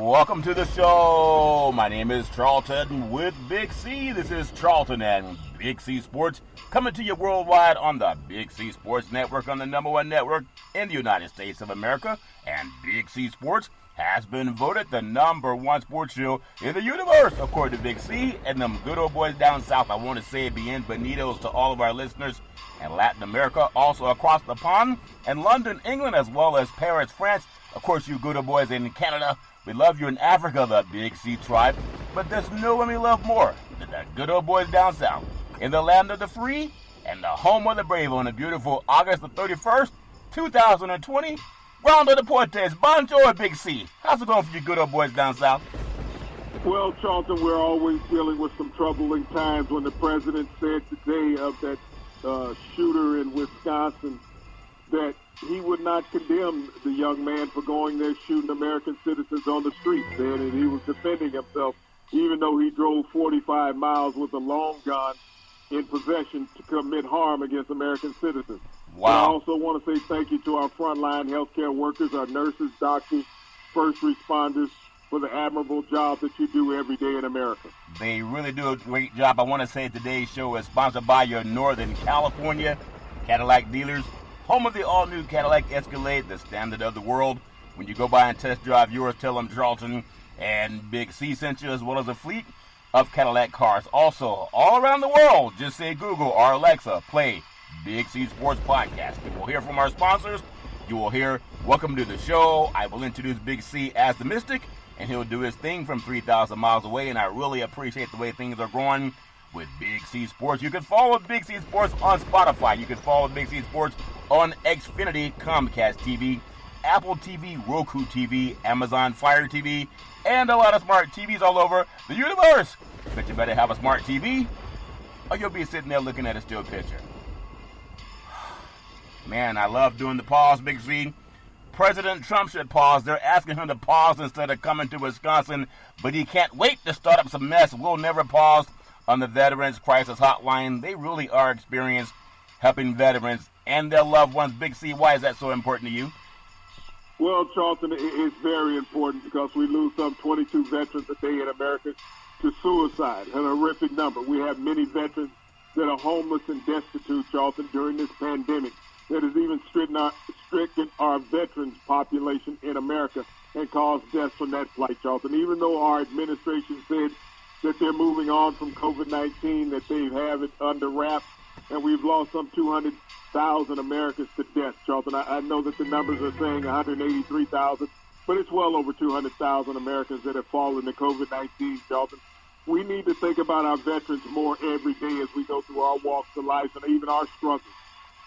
Welcome to the show. My name is Charlton with Big C. This is Charlton and Big C Sports coming to you worldwide on the Big C Sports Network, on the #1 network in the United States of America. And Big C Sports has been voted the #1 sports show in the universe, according to Big C and them good old boys down south. I want to say bienvenidos to all of our listeners in Latin America, also across the pond, and London, England, as well as Paris, France. Of course, you good old boys in Canada. We love you in Africa, the Big C tribe. But there's no one we love more than the good old boys down south, in the land of the free and the home of the brave, on a beautiful August the 31st, 2020. Rondo Deportes, bonjour, Big C. How's it going for you good old boys down south? Well, Charlton, we're always dealing with some troubling times. When the president said today of that shooter in Wisconsin that he would not condemn the young man for going there shooting American citizens on the street, and he was defending himself, even though he drove 45 miles with a long gun in possession to commit harm against American citizens. Wow. I also want to say thank you to our frontline healthcare workers, our nurses, doctors, first responders, for the admirable job that you do every day in America. They really do a great job. I want to say today's show is sponsored by your Northern California Cadillac dealers, home of the all-new Cadillac Escalade, the standard of the world. When you go by and test drive yours, tell them Charlton and Big C sent you, as well as a fleet of Cadillac cars. Also, all around the world, just say Google or Alexa, play Big C Sports Podcast. You will hear from our sponsors. You will hear welcome to the show. I will introduce Big C as the Mystic, and he'll do his thing from 3,000 miles away, and I really appreciate the way things are going with Big C Sports. You can follow Big C Sports on Spotify. You can follow Big C Sports on Xfinity, Comcast TV, Apple TV, Roku TV, Amazon Fire TV, and a lot of smart TVs all over the universe. But you better have a smart TV, or you'll be sitting there looking at a still picture. Man, I love doing the pause, Big C. President Trump should pause. They're asking him to pause instead of coming to Wisconsin, but he can't wait to start up some mess. We'll never pause on the Veterans Crisis Hotline. They really are experienced helping veterans and their loved ones. Big C, why is that so important to you? Well, Charlton, it's very important because we lose some 22 veterans a day in America to suicide, an horrific number. We have many veterans that are homeless and destitute, Charlton, during this pandemic that has even stricken our veterans population in America and caused deaths from that plight, Charlton. Even though our administration said that they're moving on from COVID-19, that they have it under wraps, and we've lost some 200,000 Americans to death, Charlton. I know that the numbers are saying 183,000, but it's well over 200,000 Americans that have fallen to COVID-19, Charlton. We need to think about our veterans more every day as we go through our walks of life and even our struggles.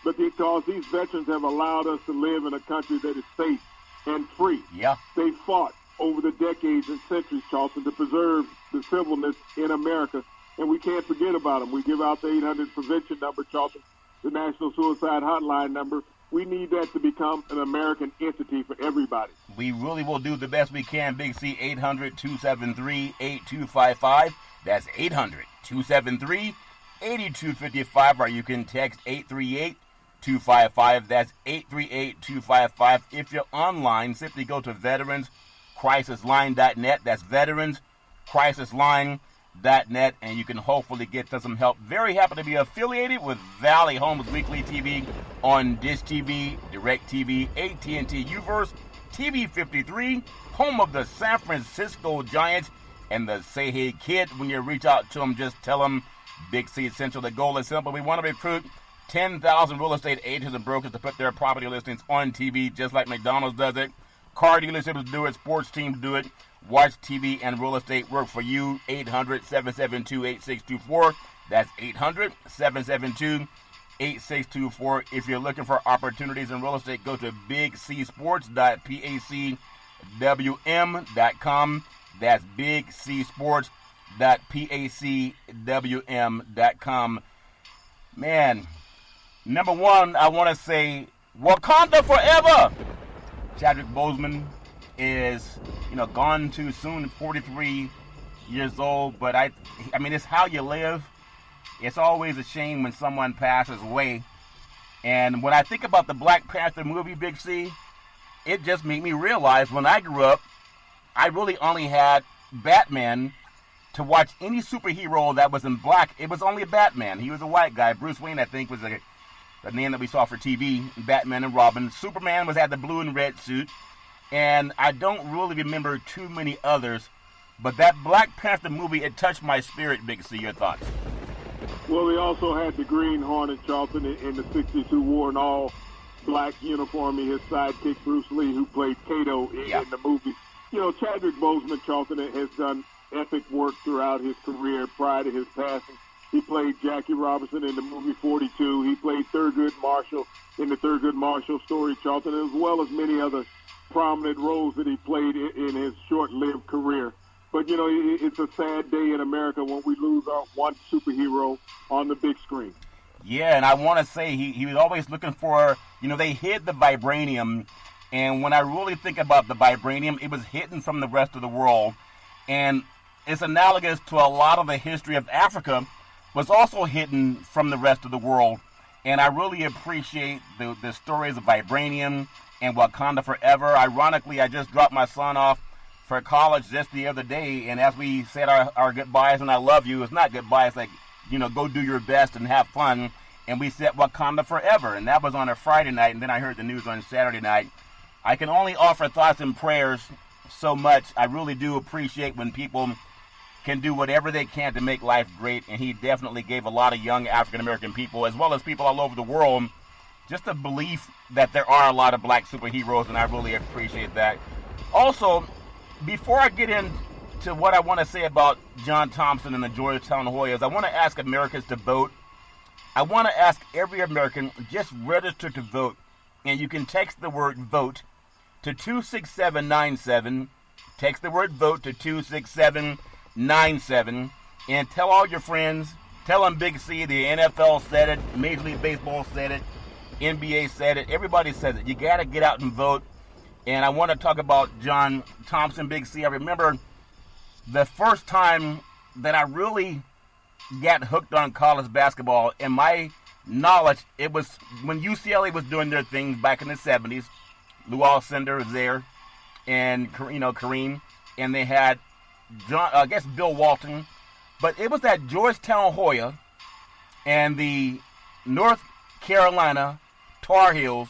But because these veterans have allowed us to live in a country that is safe and free. Yeah. They fought over the decades and centuries, Charlton, to preserve the civilness in America, and we can't forget about them. We give out the 800 prevention number, Charlton, the National Suicide Hotline number. We need that to become an American entity for everybody. We really will do the best we can, Big C. 800-273-8255. That's 800-273-8255, or you can text 838-255. That's 838-255. If you're online, simply go to veteranscrisisline.net. That's veteranscrisisline.net, and you can hopefully get some help. Very happy to be affiliated with Valley Homes Weekly TV on Dish TV, DirecTV, AT&T Uverse, TV 53, home of the San Francisco Giants, and the Say Hey Kid. When you reach out to them, just tell them Big C Essential. The goal is simple. We want to recruit 10,000 real estate agents and brokers to put their property listings on TV, just like McDonald's does it. Car dealerships do it. Sports teams do it. Watch TV and real estate work for you. 800-772-8624. That's 800-772-8624. If you're looking for opportunities in real estate, go to bigcsports.pacwm.com. That's bigcsports.pacwm.com. Man, number one, I want to say Wakanda forever. Chadwick Boseman is, gone too soon, 43 years old. But I mean, it's how you live. It's always a shame when someone passes away. And when I think about the Black Panther movie, Big C, it just made me realize when I grew up, I really only had Batman to watch any superhero that was in black. It was only Batman. He was a white guy. Bruce Wayne, I think, was the name that we saw for TV. Batman and Robin. Superman had the blue and red suit. And I don't really remember too many others. But that Black Panther movie, it touched my spirit, Big C. Your thoughts? Well, they also had the Green Hornet, Charlton, in the 62 wore an all-black uniform. His sidekick, Bruce Lee, who played Kato in the movie. You know, Chadwick Boseman, Charlton, has done epic work throughout his career prior to his passing. He played Jackie Robinson in the movie 42. He played Thurgood Marshall in the Thurgood Marshall story, Charlton, as well as many other prominent roles that he played in his short-lived career. But, you know, it's a sad day in America when we lose our one superhero on the big screen. Yeah, and I want to say he was always looking for, you know, they hid the vibranium. And when I really think about the vibranium, it was hidden from the rest of the world. And it's analogous to a lot of the history of Africa was also hidden from the rest of the world. And I really appreciate the stories of vibranium and Wakanda Forever. Ironically, I just dropped my son off for college just the other day, and as we said our goodbyes and I love you, it's not goodbyes, like, you know, go do your best and have fun, and we said Wakanda Forever, and that was on a Friday night, and then I heard the news on Saturday night. I can only offer thoughts and prayers so much. I really do appreciate when people can do whatever they can to make life great, and he definitely gave a lot of young African-American people, as well as people all over the world, just a belief that there are a lot of black superheroes, and I really appreciate that. Also, before I get into what I want to say about John Thompson and the Georgetown Hoyas, I want to ask Americans to vote. I want to ask every American, just register to vote. And you can text the word VOTE to 26797. Text the word VOTE to 26797. And tell all your friends, tell them Big C, the NFL said it, Major League Baseball said it, NBA said it, everybody says it. You got to get out and vote. And I want to talk about John Thompson, Big C. I remember the first time that I really got hooked on college basketball. In my knowledge, it was when UCLA was doing their thing back in the 70s. Lou Alcindor was there, and, you know, Kareem. And they had, Bill Walton. But it was that Georgetown Hoya and the North Carolina Tar Heels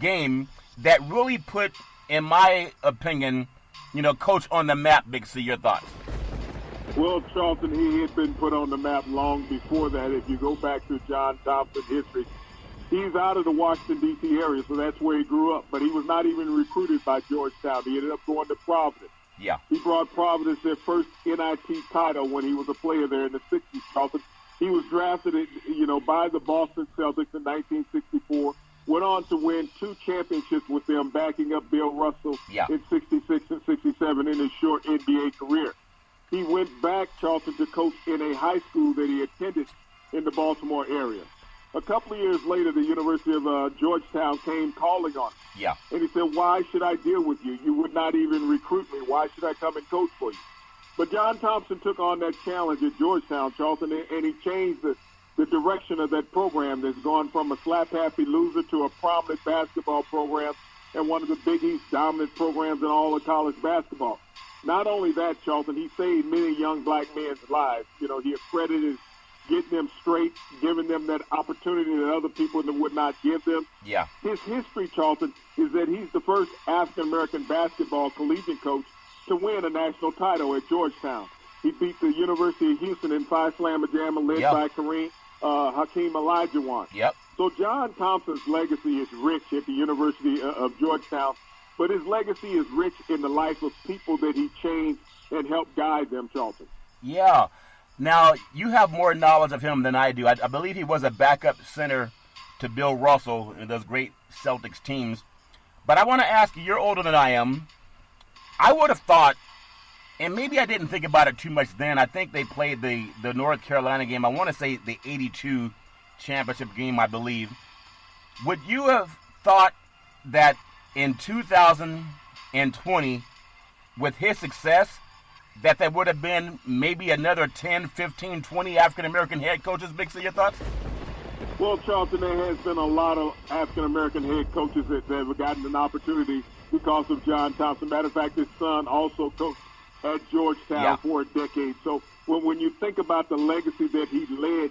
game that really put, in my opinion, you know, Coach on the map. Big C, your thoughts? Well, Charlton, he had been put on the map long before that. If you go back to John Thompson's history, he's out of the Washington, D.C. area, so that's where he grew up. But he was not even recruited by Georgetown. He ended up going to Providence. Yeah. He brought Providence their first NIT title when he was a player there in the 60s, Charlton. He was drafted, you know, by the Boston Celtics in 1964. Went on to win 2 championships with them, backing up Bill Russell in 66 and 67 in his short NBA career. He went back, Charlton, to coach in a high school that he attended in the Baltimore area. A couple of years later, the University of Georgetown came calling on him. Yeah. And he said, why should I deal with you? You would not even recruit me. Why should I come and coach for you? But John Thompson took on that challenge at Georgetown, Charlton, and he changed the direction of that program that's gone from a slap-happy loser to a prominent basketball program and one of the Big East dominant programs in all of college basketball. Not only that, Charlton, he saved many young black men's lives. You know, he accredited getting them straight, giving them that opportunity that other people would not give them. Yeah. His history, Charlton, is that he's the first African-American basketball collegiate coach to win a national title at Georgetown. He beat the University of Houston in 5 Slamma Jamma led by Kareem Hakeem Olajuwon. Yep. So John Thompson's legacy is rich at the University of Georgetown, but his legacy is rich in the life of people that he changed and helped guide them, Charlton. Yeah. Now, you have more knowledge of him than I do. I believe he was a backup center to Bill Russell in those great Celtics teams. But I want to ask you, you're older than I am. I would have thought, and maybe I didn't think about it too much then, I think they played the North Carolina game. I want to say the 82 championship game, I believe. Would you have thought that in 2020, with his success, that there would have been maybe another 10, 15, 20 African-American head coaches? Big C, your thoughts? Well, Charlton, there has been a lot of African-American head coaches that have gotten an opportunity because of John Thompson. Matter of fact, his son also coached at Georgetown for a decade. So when you think about the legacy that he led,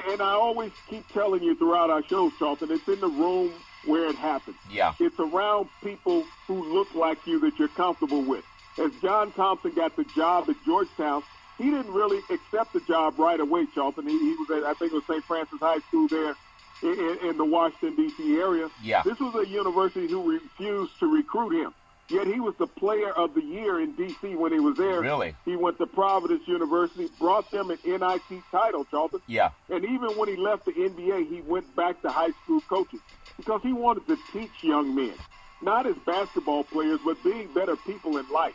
and I always keep telling you throughout our shows, Charlton, it's in the room where it happens. Yeah. It's around people who look like you that you're comfortable with. As John Thompson got the job at Georgetown, he didn't really accept the job right away, Charlton. He was at, I think it was St. Francis High School there in the Washington, D.C. area. Yeah. This was a university who refused to recruit him. Yet he was the player of the year in D.C. when he was there. Really? He went to Providence University, brought them an NIT title, Charlton. Yeah. And even when he left the NBA, he went back to high school coaching because he wanted to teach young men, not as basketball players, but being better people in life.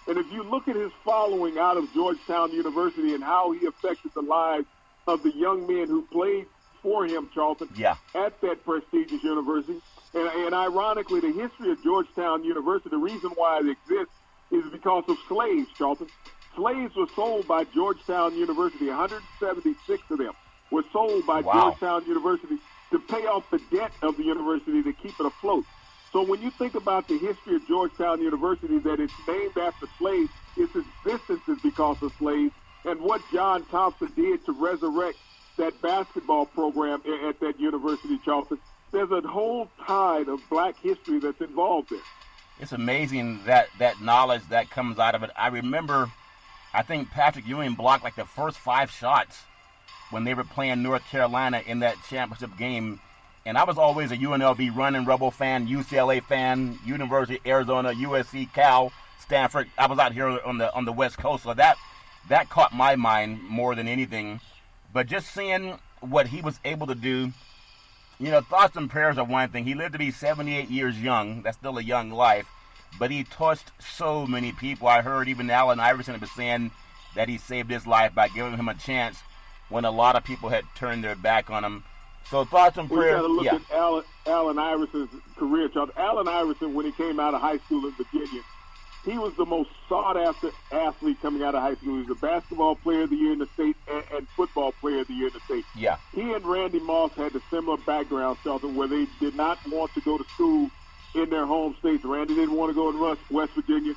And if you look at his following out of Georgetown University and how he affected the lives of the young men who played for him, Charlton, at that prestigious university, and ironically, the history of Georgetown University, the reason why it exists is because of slaves, Charlton. Slaves were sold by Georgetown University. 176 of them were sold by Georgetown University to pay off the debt of the university to keep it afloat. So when you think about the history of Georgetown University, that it's named after slaves, its existence is because of slaves, and what John Thompson did to resurrect that basketball program at that university, Charlton, there's a whole tide of black history that's involved there. It's amazing that knowledge that comes out of it. I remember, I think Patrick Ewing blocked like the first 5 shots when they were playing North Carolina in that championship game. And I was always a UNLV Running Rebel fan, UCLA fan, University of Arizona, USC, Cal, Stanford. I was out here on the West Coast, so that caught my mind more than anything. But just seeing what he was able to do, you know, thoughts and prayers are one thing. He lived to be 78 years young. That's still a young life. But he touched so many people. I heard even Allen Iverson was saying that he saved his life by giving him a chance when a lot of people had turned their back on him. So thoughts and prayers. We got to look at Allen Iverson's career, Charles. Allen Iverson, when he came out of high school in Virginia, he was the most sought-after athlete coming out of high school. He was a basketball player of the year in the state and football player of the year in the state. Yeah. He and Randy Moss had a similar background, Charlton, where they did not want to go to school in their home states. Randy didn't want to go in West Virginia.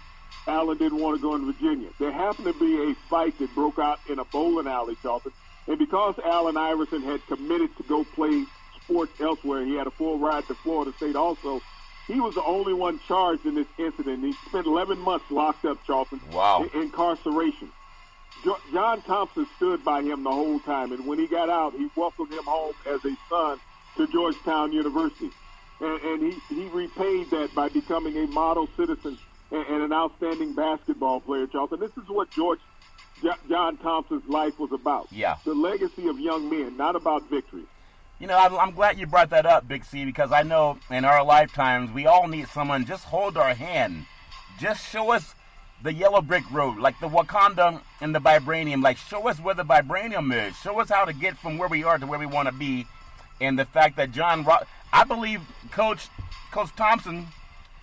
Allen didn't want to go in Virginia. There happened to be a fight that broke out in a bowling alley, Charlton. And because Allen Iverson had committed to go play sports elsewhere, he had a full ride to Florida State also. He was the only one charged in this incident. He spent 11 months locked up, Charlton. Wow. In incarceration. John Thompson stood by him the whole time, and when he got out, he welcomed him home as a son to Georgetown University. And he repaid that by becoming a model citizen and an outstanding basketball player, Charlton. This is what John Thompson's life was about. Yeah. The legacy of young men, not about victory. You know, I'm glad you brought that up, Big C, because I know in our lifetimes we all need someone just hold our hand. Just show us the yellow brick road, like the Wakanda and the vibranium. Like, show us where the vibranium is. Show us how to get from where we are to where we want to be. And the fact that I believe Coach Thompson,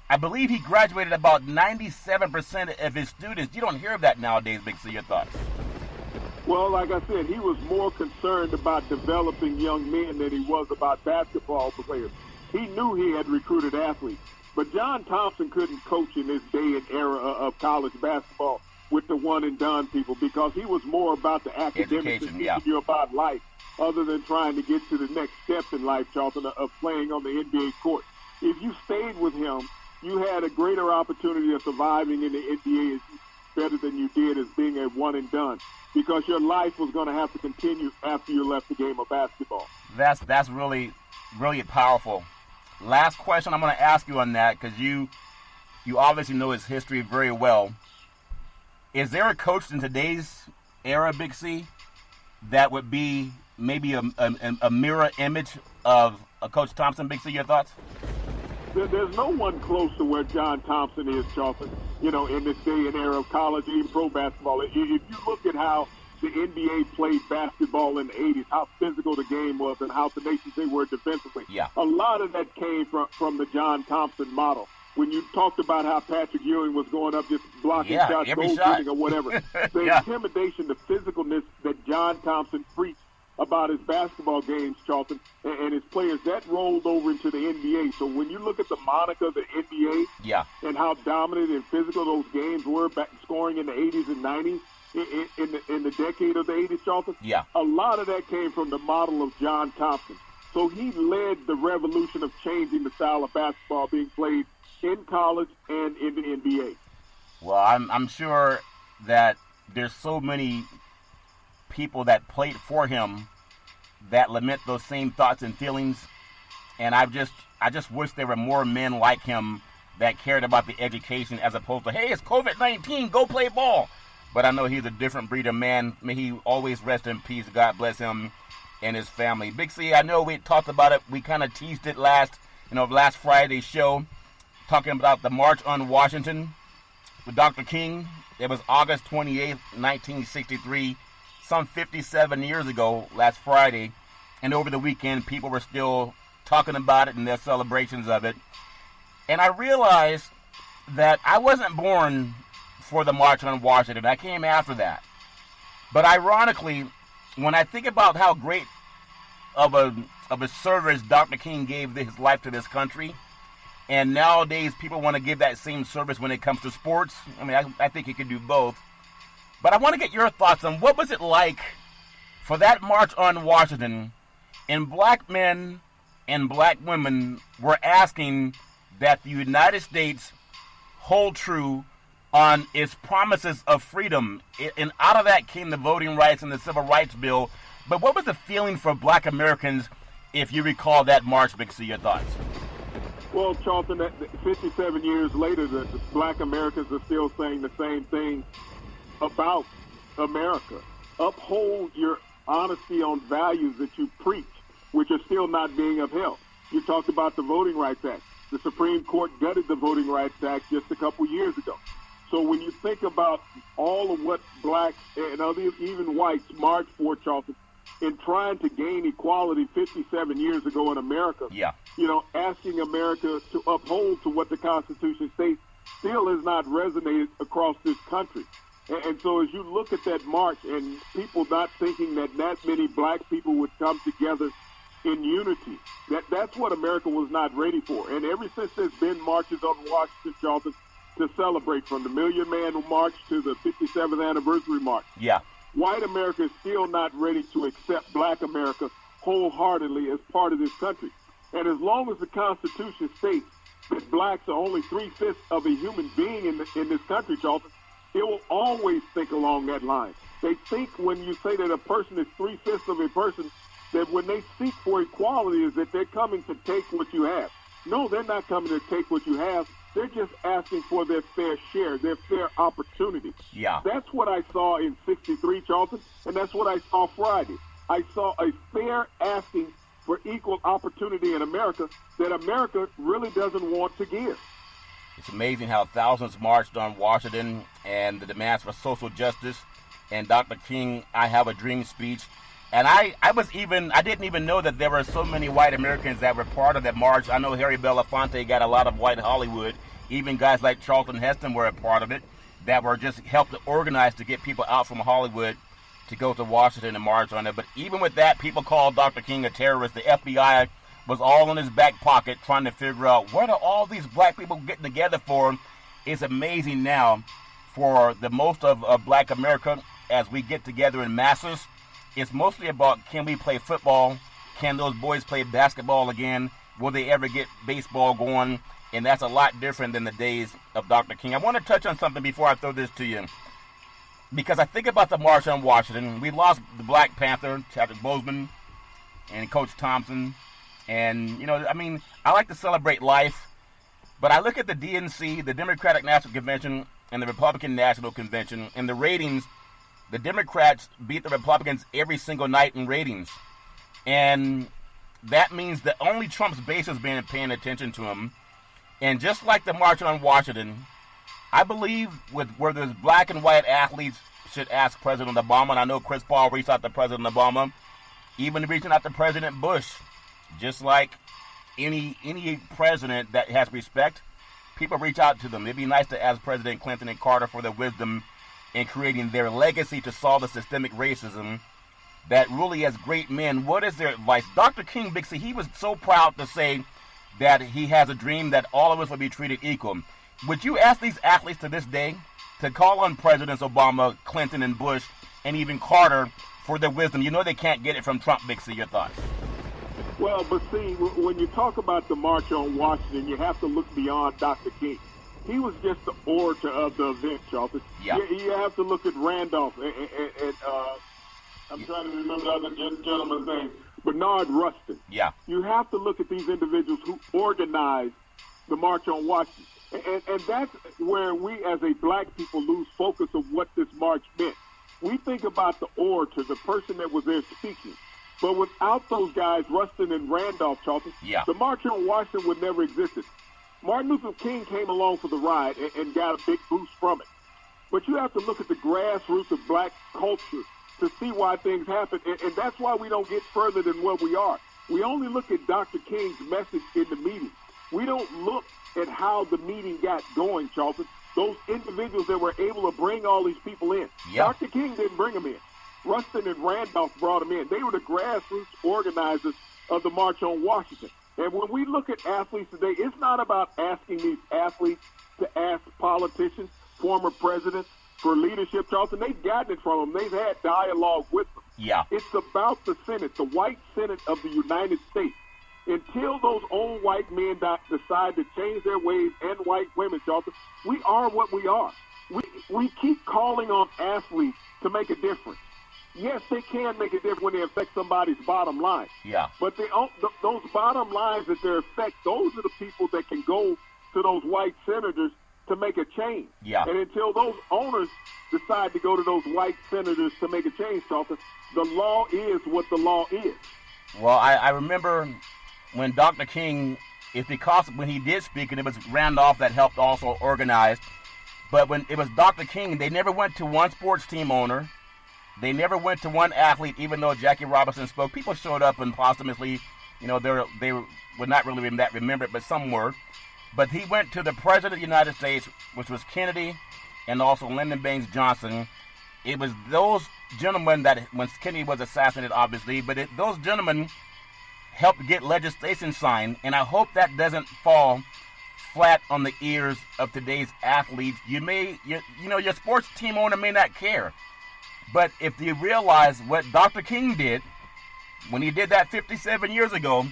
I believe he graduated about 97% of his students. You don't hear of that nowadays, Big C. Your thoughts? Well, like I said, he was more concerned about developing young men than he was about basketball players. He knew he had recruited athletes. But John Thompson couldn't coach in this day and era of college basketball with the one-and-done people because he was more about the academics and teaching you about life other than trying to get to the next step in life, Charlton, of playing on the NBA court. If you stayed with him, you had a greater opportunity of surviving in the NBA better than you did as being a one-and-done because your life was going to have to continue after you left the game of basketball. That's really, really powerful. Last question I'm going to ask you on that, because you obviously know his history very well. Is there a coach in today's era, Big C, that would be maybe a mirror image of a Coach Thompson? Big C, your thoughts? There's no one close to where John Thompson is, Charlton, you know, in this day and era of college, even pro basketball. If you look at how the NBA played basketball in the 80s, how physical the game was and how tenacious they were defensively. Yeah. A lot of that came from the John Thompson model. When you talked about how Patrick Ewing was going up just blocking shots, goal-kicking or whatever, the intimidation, the physicalness that John Thompson preached about his basketball games, Charlton, and his players, that rolled over into the NBA. So when you look at the moniker, the NBA, Yeah. and how dominant and physical those games were, back scoring in the 80s and 90s, in the decade of the 80s, Charlton, Yeah. a lot of that came from the model of John Thompson. So he led the revolution of changing the style of basketball being played in college and in the NBA. Well, I'm sure that there's so many people that played for him that lament those same thoughts and feelings, and I just wish there were more men like him that cared about the education as opposed to, hey, it's COVID-19, go play ball. But I know he's a different breed of man. May he always rest in peace. God bless him and his family. Big C, I know we talked about it. We kind of teased it last Friday's show, talking about the March on Washington with Dr. King. It was August 28th, 1963, some 57 years ago, last Friday. And over the weekend, people were still talking about it and their celebrations of it. And I realized that I wasn't born for the March on Washington. I came after that. But ironically, when I think about how great of a service Dr. King gave his life to this country, and nowadays people want to give that same service when it comes to sports. I mean, I think he could do both. But I want to get your thoughts on what was it like for that March on Washington, and black men and black women were asking that the United States hold true on its promises of freedom. And out of that came the voting rights and the Civil Rights Bill. But what was the feeling for black Americans, if you recall that march, Big C? Your thoughts? Well, Charlton, 57 years later, the black Americans are still saying the same thing about America. Uphold your honesty on values that you preach, which are still not being upheld. You talked about the Voting Rights Act. The Supreme Court gutted the Voting Rights Act just a couple years ago. So when you think about all of what blacks and other, even whites, marched for, Charlton, in trying to gain equality 57 years ago in America, Yeah. Asking America to uphold to what the Constitution states still has not resonated across this country. And so as you look at that march and people not thinking that many black people would come together in unity, that's what America was not ready for. And ever since there's been marches on Washington, Charlton, to celebrate, from the Million Man March to the 57th anniversary march, Yeah. white America is still not ready to accept black America wholeheartedly as part of this country. And as long as the Constitution states that blacks are only 3/5 of a human being in this country, Charlton, it will always think along that line. They think when you say that a person is 3/5 of a person, that when they seek for equality is that they're coming to take what you have. No, they're not coming to take what you have. They're just asking for their fair share, their fair opportunity. Yeah. That's what I saw in 63, Charlton, and that's what I saw Friday. I saw a fair asking for equal opportunity in America that America really doesn't want to give. It's amazing how thousands marched on Washington and the demands for social justice and Dr. King, I Have a Dream speech. And I didn't even know that there were so many white Americans that were part of that march. I know Harry Belafonte got a lot of white Hollywood. Even guys like Charlton Heston were a part of it, that were just helped to organize to get people out from Hollywood to go to Washington and march on it. But even with that, people called Dr. King a terrorist. The FBI was all in his back pocket trying to figure out what are all these black people getting together for. It's amazing now for the most of black America, as we get together in masses, it's mostly about, can we play football? Can those boys play basketball again? Will they ever get baseball going? And that's a lot different than the days of Dr. King. I want to touch on something before I throw this to you, because I think about the March on Washington. We lost the Black Panther, Chadwick Boseman, and Coach Thompson. And, I like to celebrate life, but I look at the DNC, the Democratic National Convention, and the Republican National Convention, and the ratings. The Democrats beat the Republicans every single night in ratings. And that means that only Trump's base has been paying attention to him. And just like the March on Washington, I believe where there's black and white athletes should ask President Obama. And I know Chris Paul reached out to President Obama, even reaching out to President Bush. Just like any president that has respect, people reach out to them. It'd be nice to ask President Clinton and Carter for their wisdom in creating their legacy to solve the systemic racism that really as great men, what is their advice? Dr. King, Big C, he was so proud to say that he has a dream that all of us will be treated equal. Would you ask these athletes to this day to call on Presidents Obama, Clinton, and Bush, and even Carter for their wisdom? You know they can't get it from Trump, Big C. Your thoughts? Well, but see, when you talk about the March on Washington, you have to look beyond Dr. King. He was just the orator of the event, Charlton. Yeah. You have to look at Randolph and I'm trying to remember the other gentleman's name, Bernard Rustin. Yeah. You have to look at these individuals who organized the March on Washington. And that's where we as a black people lose focus of what this march meant. We think about the orator, the person that was there speaking. But without those guys, Rustin and Randolph, Charlton, the March on Washington would never existed. Martin Luther King came along for the ride and got a big boost from it. But you have to look at the grassroots of black culture to see why things happen. And that's why we don't get further than where we are. We only look at Dr. King's message in the meeting. We don't look at how the meeting got going, Charlton. Those individuals that were able to bring all these people in. Dr. King didn't bring them in. Rustin and Randolph brought them in. They were the grassroots organizers of the March on Washington. And when we look at athletes today, it's not about asking these athletes to ask politicians, former presidents, for leadership, Charlton. They've gotten it from them. They've had dialogue with them. Yeah. It's about the Senate, the white Senate of the United States. Until those old white men decide to change their ways, and white women, Charlton, we are what we are. We keep calling on athletes to make a difference. Yes, they can make a difference when they affect somebody's bottom line. Yeah. But those bottom lines that they affect, those are the people that can go to those white senators to make a change. Yeah. And until those owners decide to go to those white senators to make a change, Charlton, the law is what the law is. Well, I remember when Dr. King, it's because when he did speak, and it was Randolph that helped also organize, but when it was Dr. King, they never went to one sports team owner. They never went to one athlete, even though Jackie Robinson spoke. People showed up and posthumously, they were not really that remembered, but some were. But he went to the President of the United States, which was Kennedy, and also Lyndon Baines Johnson. It was those gentlemen that, when Kennedy was assassinated, obviously, but those gentlemen helped get legislation signed, and I hope that doesn't fall flat on the ears of today's athletes. Your sports team owner may not care, but if you realize what Dr. King did, when he did that 57 years ago,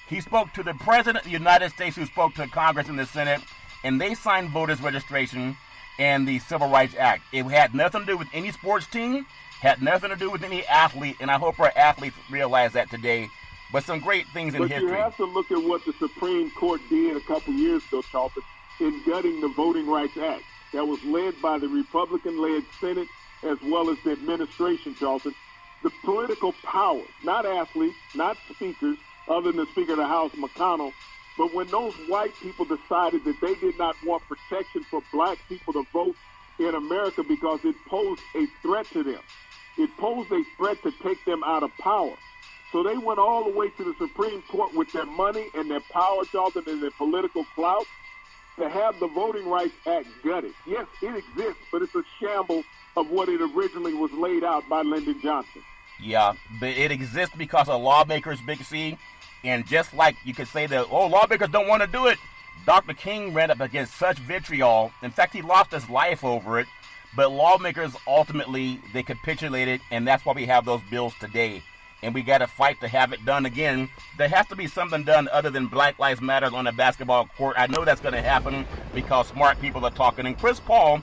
he spoke to the President of the United States, who spoke to Congress and the Senate, and they signed voters registration and the Civil Rights Act. It had nothing to do with any sports team, had nothing to do with any athlete, and I hope our athletes realize that today. But some great things in history. But you have to look at what the Supreme Court did a couple years ago, Charlton, in gutting the Voting Rights Act. That was led by the Republican-led Senate as well as the administration, Charlton. The political power, not athletes, not speakers, other than the Speaker of the House, McConnell, but when those white people decided that they did not want protection for black people to vote in America because it posed a threat to them. It posed a threat to take them out of power. So they went all the way to the Supreme Court with their money and their power, Charlton, and their political clout to have the Voting Rights Act gutted. Yes, it exists, but it's a shamble of what it originally was laid out by Lyndon Johnson. Yeah, but it exists because of lawmakers, Big C. And just like you could say that, lawmakers don't want to do it, Dr. King ran up against such vitriol. In fact, he lost his life over it. But lawmakers, ultimately, they capitulated, and that's why we have those bills today. And we got to fight to have it done again. There has to be something done other than Black Lives Matter on the basketball court. I know that's going to happen because smart people are talking. And Chris Paul,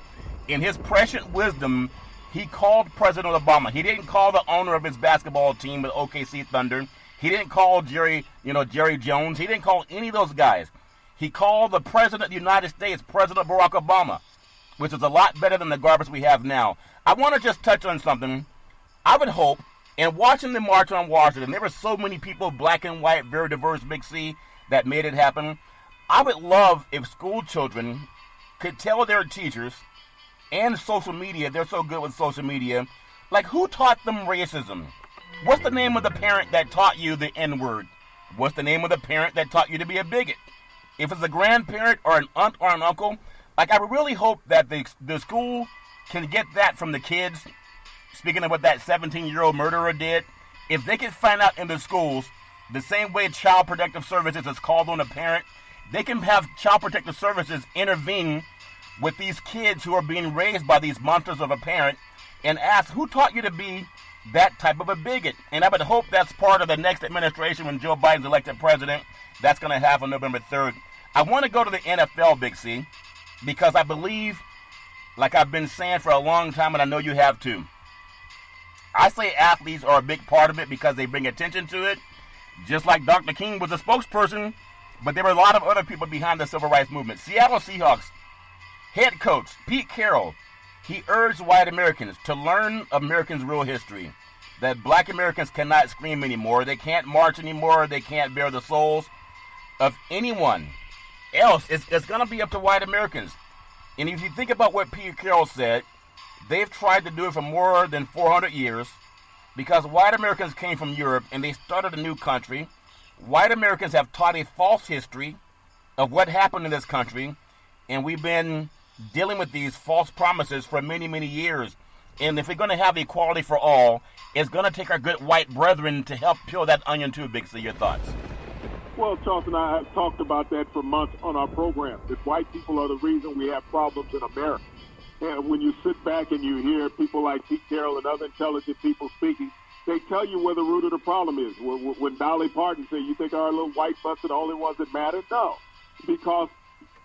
in his prescient wisdom, he called President Obama. He didn't call the owner of his basketball team with OKC Thunder. He didn't call Jerry Jones. He didn't call any of those guys. He called the President of the United States, President Barack Obama, which is a lot better than the garbage we have now. I want to just touch on something. I would hope, and watching the March on Washington, there were so many people, black and white, very diverse, Big C, that made it happen. I would love if school children could tell their teachers and social media, they're so good with social media, like who taught them racism? What's the name of the parent that taught you the N-word? What's the name of the parent that taught you to be a bigot? If it's a grandparent or an aunt or an uncle, like I would really hope that the school can get that from the kids. Speaking of what that 17-year-old murderer did, if they can find out in the schools, the same way Child Protective Services is called on a parent, they can have Child Protective Services intervene with these kids who are being raised by these monsters of a parent and ask, who taught you to be that type of a bigot? And I would hope that's part of the next administration when Joe Biden's elected president. That's going to happen on November 3rd. I want to go to the NFL, Big C, because I believe, like I've been saying for a long time, and I know you have too, I say athletes are a big part of it because they bring attention to it. Just like Dr. King was a spokesperson, but there were a lot of other people behind the civil rights movement. Seattle Seahawks head coach Pete Carroll, he urged white Americans to learn Americans' real history, that black Americans cannot scream anymore, they can't march anymore, they can't bear the souls of anyone else. It's going to be up to white Americans. And if you think about what Pete Carroll said, they've tried to do it for more than 400 years because white Americans came from Europe and they started a new country. White Americans have taught a false history of what happened in this country, and we've been dealing with these false promises for many, many years. And if we're going to have equality for all, it's going to take our good white brethren to help peel that onion too, Big C. Your thoughts? Well, Charles and I have talked about that for months on our program, that white people are the reason we have problems in America. And when you sit back and you hear people like Pete Carroll and other intelligent people speaking, they tell you where the root of the problem is. When Dolly Parton said, you think our little white butts are the only ones that matter? No, because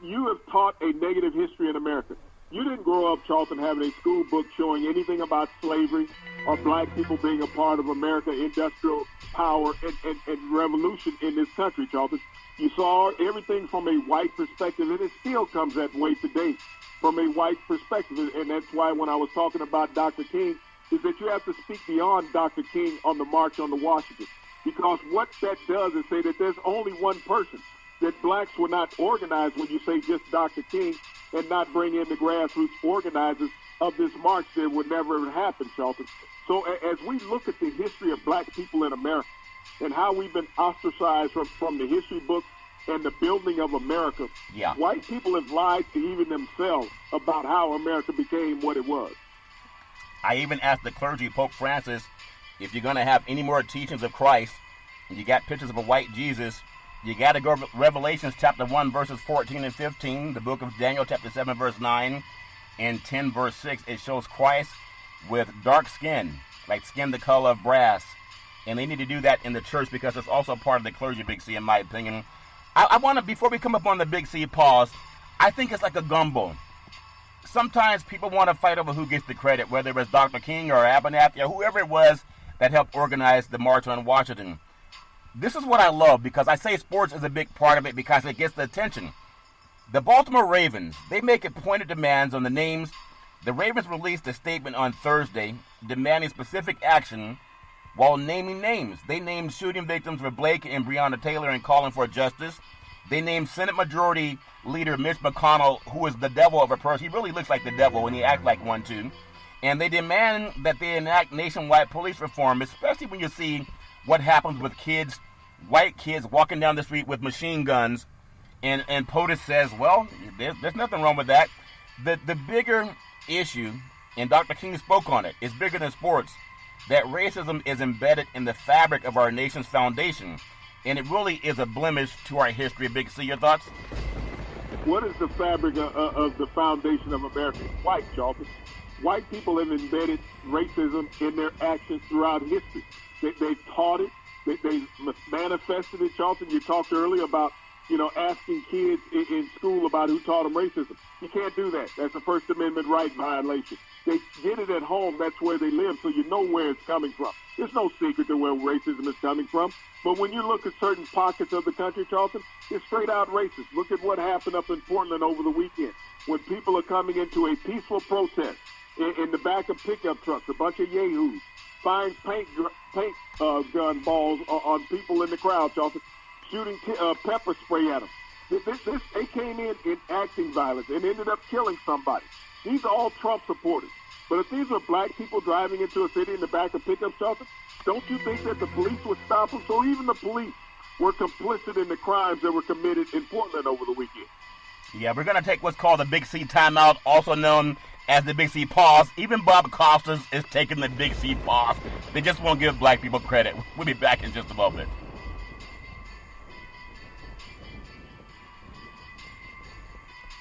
you have taught a negative history in America. You didn't grow up, Charlton, having a school book showing anything about slavery or black people being a part of America, industrial power and revolution in this country, Charlton. You saw everything from a white perspective, and it still comes that way today from a white perspective. And that's why when I was talking about Dr. King, is that you have to speak beyond Dr. King on the March on the Washington. Because what that does is say that there's only one person, that blacks were not organized when you say just Dr. King and not bring in the grassroots organizers of this march. That would never happen, Charlton. So as we look at the history of black people in America and how we've been ostracized from the history books and the building of America, white people have lied to even themselves about how America became what it was. I even asked the clergy, Pope Francis, if you're going to have any more teachings of Christ, and you got pictures of a white Jesus, you got to go to Revelations chapter 1, verses 14 and 15, the book of Daniel chapter 7, verse 9, and 10, verse 6. It shows Christ with dark skin, like skin the color of brass. And they need to do that in the church because it's also part of the clergy, Big C, in my opinion. I want to, before we come up on the Big C pause, I think it's like a gumbo. Sometimes people want to fight over who gets the credit, whether it was Dr. King or Abernathy or whoever it was that helped organize the March on Washington. This is what I love, because I say sports is a big part of it because it gets the attention. The Baltimore Ravens, they make it pointed demands on the names. The Ravens released a statement on Thursday demanding specific action while naming names. They named shooting victims for Blake and Breonna Taylor and calling for justice. They named Senate Majority Leader Mitch McConnell, who is the devil of a person. He really looks like the devil and he acts like one too. And they demand that they enact nationwide police reform, especially when you see what happens with kids, white kids walking down the street with machine guns. And POTUS says, well, there's nothing wrong with that. The bigger issue, and Dr. King spoke on it, is bigger than sports, that racism is embedded in the fabric of our nation's foundation. And it really is a blemish to our history. Big C, your thoughts? What is the fabric of the foundation of America? White, Charlton. White people have embedded racism in their actions throughout history. They've taught it. They manifested it, Charlton. You talked earlier about, asking kids in school about who taught them racism. You can't do that. That's a First Amendment right violation. They did it at home. That's where they live, so you know where it's coming from. There's no secret to where racism is coming from. But when you look at certain pockets of the country, Charlton, it's straight out racist. Look at what happened up in Portland over the weekend when people are coming into a peaceful protest in the back of pickup trucks, a bunch of yahoos, firing paint gun balls on people in the crowd, Charlton, shooting pepper spray at them. They came in acting violence and ended up killing somebody. These are all Trump supporters. But if these were black people driving into a city in the back of pickup trucks, don't you think that the police would stop them? So even the police were complicit in the crimes that were committed in Portland over the weekend. Yeah, we're going to take what's called the Big C timeout, also known as the Big C pause. Even Bob Costas is taking the Big C pause. They just won't give black people credit. We'll be back in just a moment.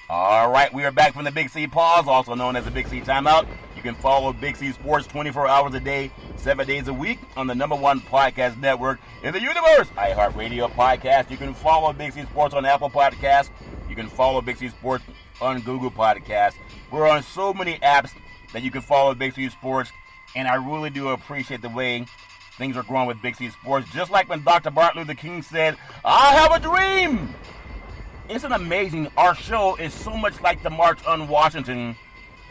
All right, we are back from the Big C pause, also known as the Big C timeout. You can follow Big C Sports 24 hours a day, 7 days a week on the #1 podcast network in the universe, iHeartRadio Podcast. You can follow Big C Sports on Apple Podcasts. You can follow Big C Sports on Google Podcasts. We're on so many apps that you can follow Big C Sports, and I really do appreciate the way things are growing with Big C Sports. Just like when Dr. Martin Luther King said, "I have a dream." Isn't it amazing? Our show is so much like the March on Washington,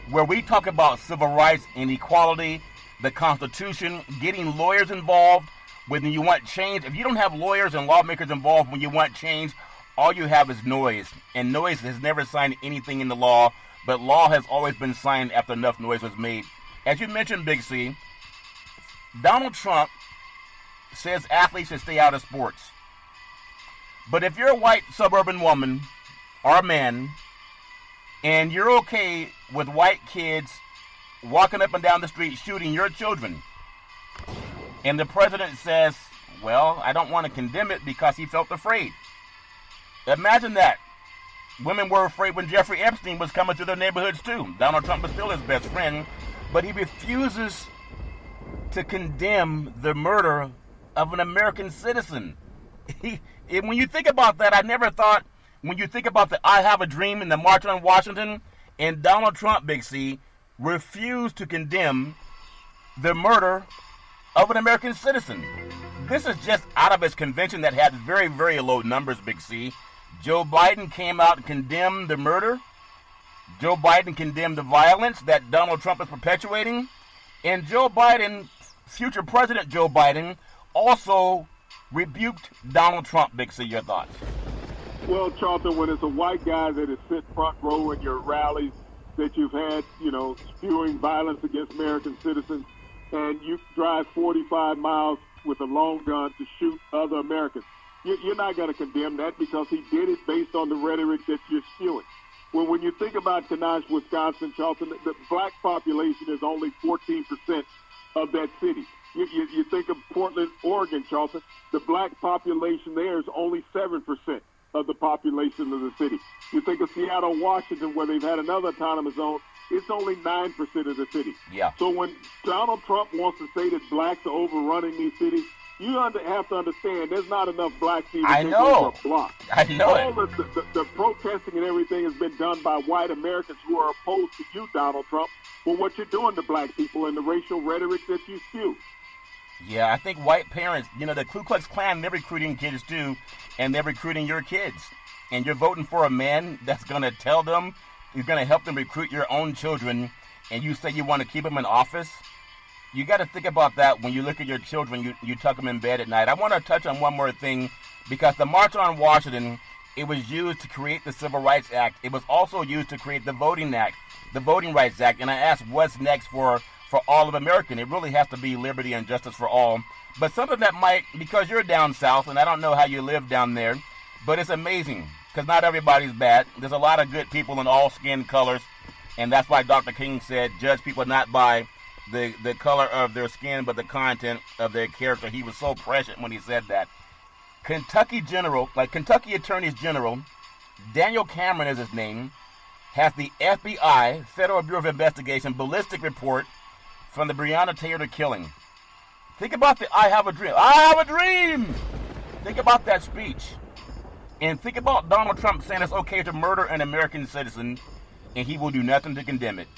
where we talk about civil rights and equality, the Constitution, getting lawyers involved when you want change. If you don't have lawyers and lawmakers involved when you want change, all you have is noise. And noise has never signed anything into law, but law has always been signed after enough noise was made. As you mentioned, Big C, Donald Trump says athletes should stay out of sports. But if you're a white suburban woman or a man, and you're okay with white kids walking up and down the street shooting your children, and the president says, well, I don't want to condemn it because he felt afraid. Imagine that. Women were afraid when Jeffrey Epstein was coming to their neighborhoods too. Donald Trump was still his best friend, but he refuses to condemn the murder of an American citizen. When you think about that, I never thought, when you think about the I Have a Dream and the March on Washington, and Donald Trump, Big C, refused to condemn the murder of an American citizen. This is just out of his convention that had very, very low numbers, Big C. Joe Biden came out and condemned the murder. Joe Biden condemned the violence that Donald Trump is perpetuating. And Joe Biden, future President Joe Biden, also rebuked Donald Trump. Big C, your thoughts? Well, Charlton, when it's a white guy that is sit front row in your rallies that you've had, spewing violence against American citizens, and you drive 45 miles with a long gun to shoot other Americans, you're not going to condemn that because he did it based on the rhetoric that you're spewing. Well, when you think about Kenosha, Wisconsin, Charlton, the black population is only 14% of that city. You think of Portland, Oregon, Charlton, the black population there is only 7% of the population of the city. You think of Seattle, Washington, where they've had another autonomous zone, it's only 9% of the city. Yeah. So when Donald Trump wants to say that blacks are overrunning these cities, you have to understand there's not enough black people to take over a block. I know All the protesting and everything has been done by white Americans who are opposed to you, Donald Trump, for what you're doing to black people and the racial rhetoric that you spew. Yeah, I think white parents, the Ku Klux Klan, they're recruiting kids too, and they're recruiting your kids. And you're voting for a man that's going to tell them, you're going to help them recruit your own children, and you say you want to keep them in office? You got to think about that when you look at your children, you tuck them in bed at night. I want to touch on one more thing, because the March on Washington, it was used to create the Civil Rights Act. It was also used to create the Voting Rights Act. And I asked, what's next for all of America? It really has to be liberty and justice for all. But something that might, because you're down south, and I don't know how you live down there, but it's amazing, because not everybody's bad. There's a lot of good people in all skin colors, and that's why Dr. King said, judge people not by the color of their skin, but the content of their character. He was so prescient when he said that. Kentucky Attorney General, Daniel Cameron is his name, has the FBI, Federal Bureau of Investigation, ballistic report from the Breonna Taylor killing. Think about the I Have a Dream. I have a dream! Think about that speech. And think about Donald Trump saying it's okay to murder an American citizen, and he will do nothing to condemn it.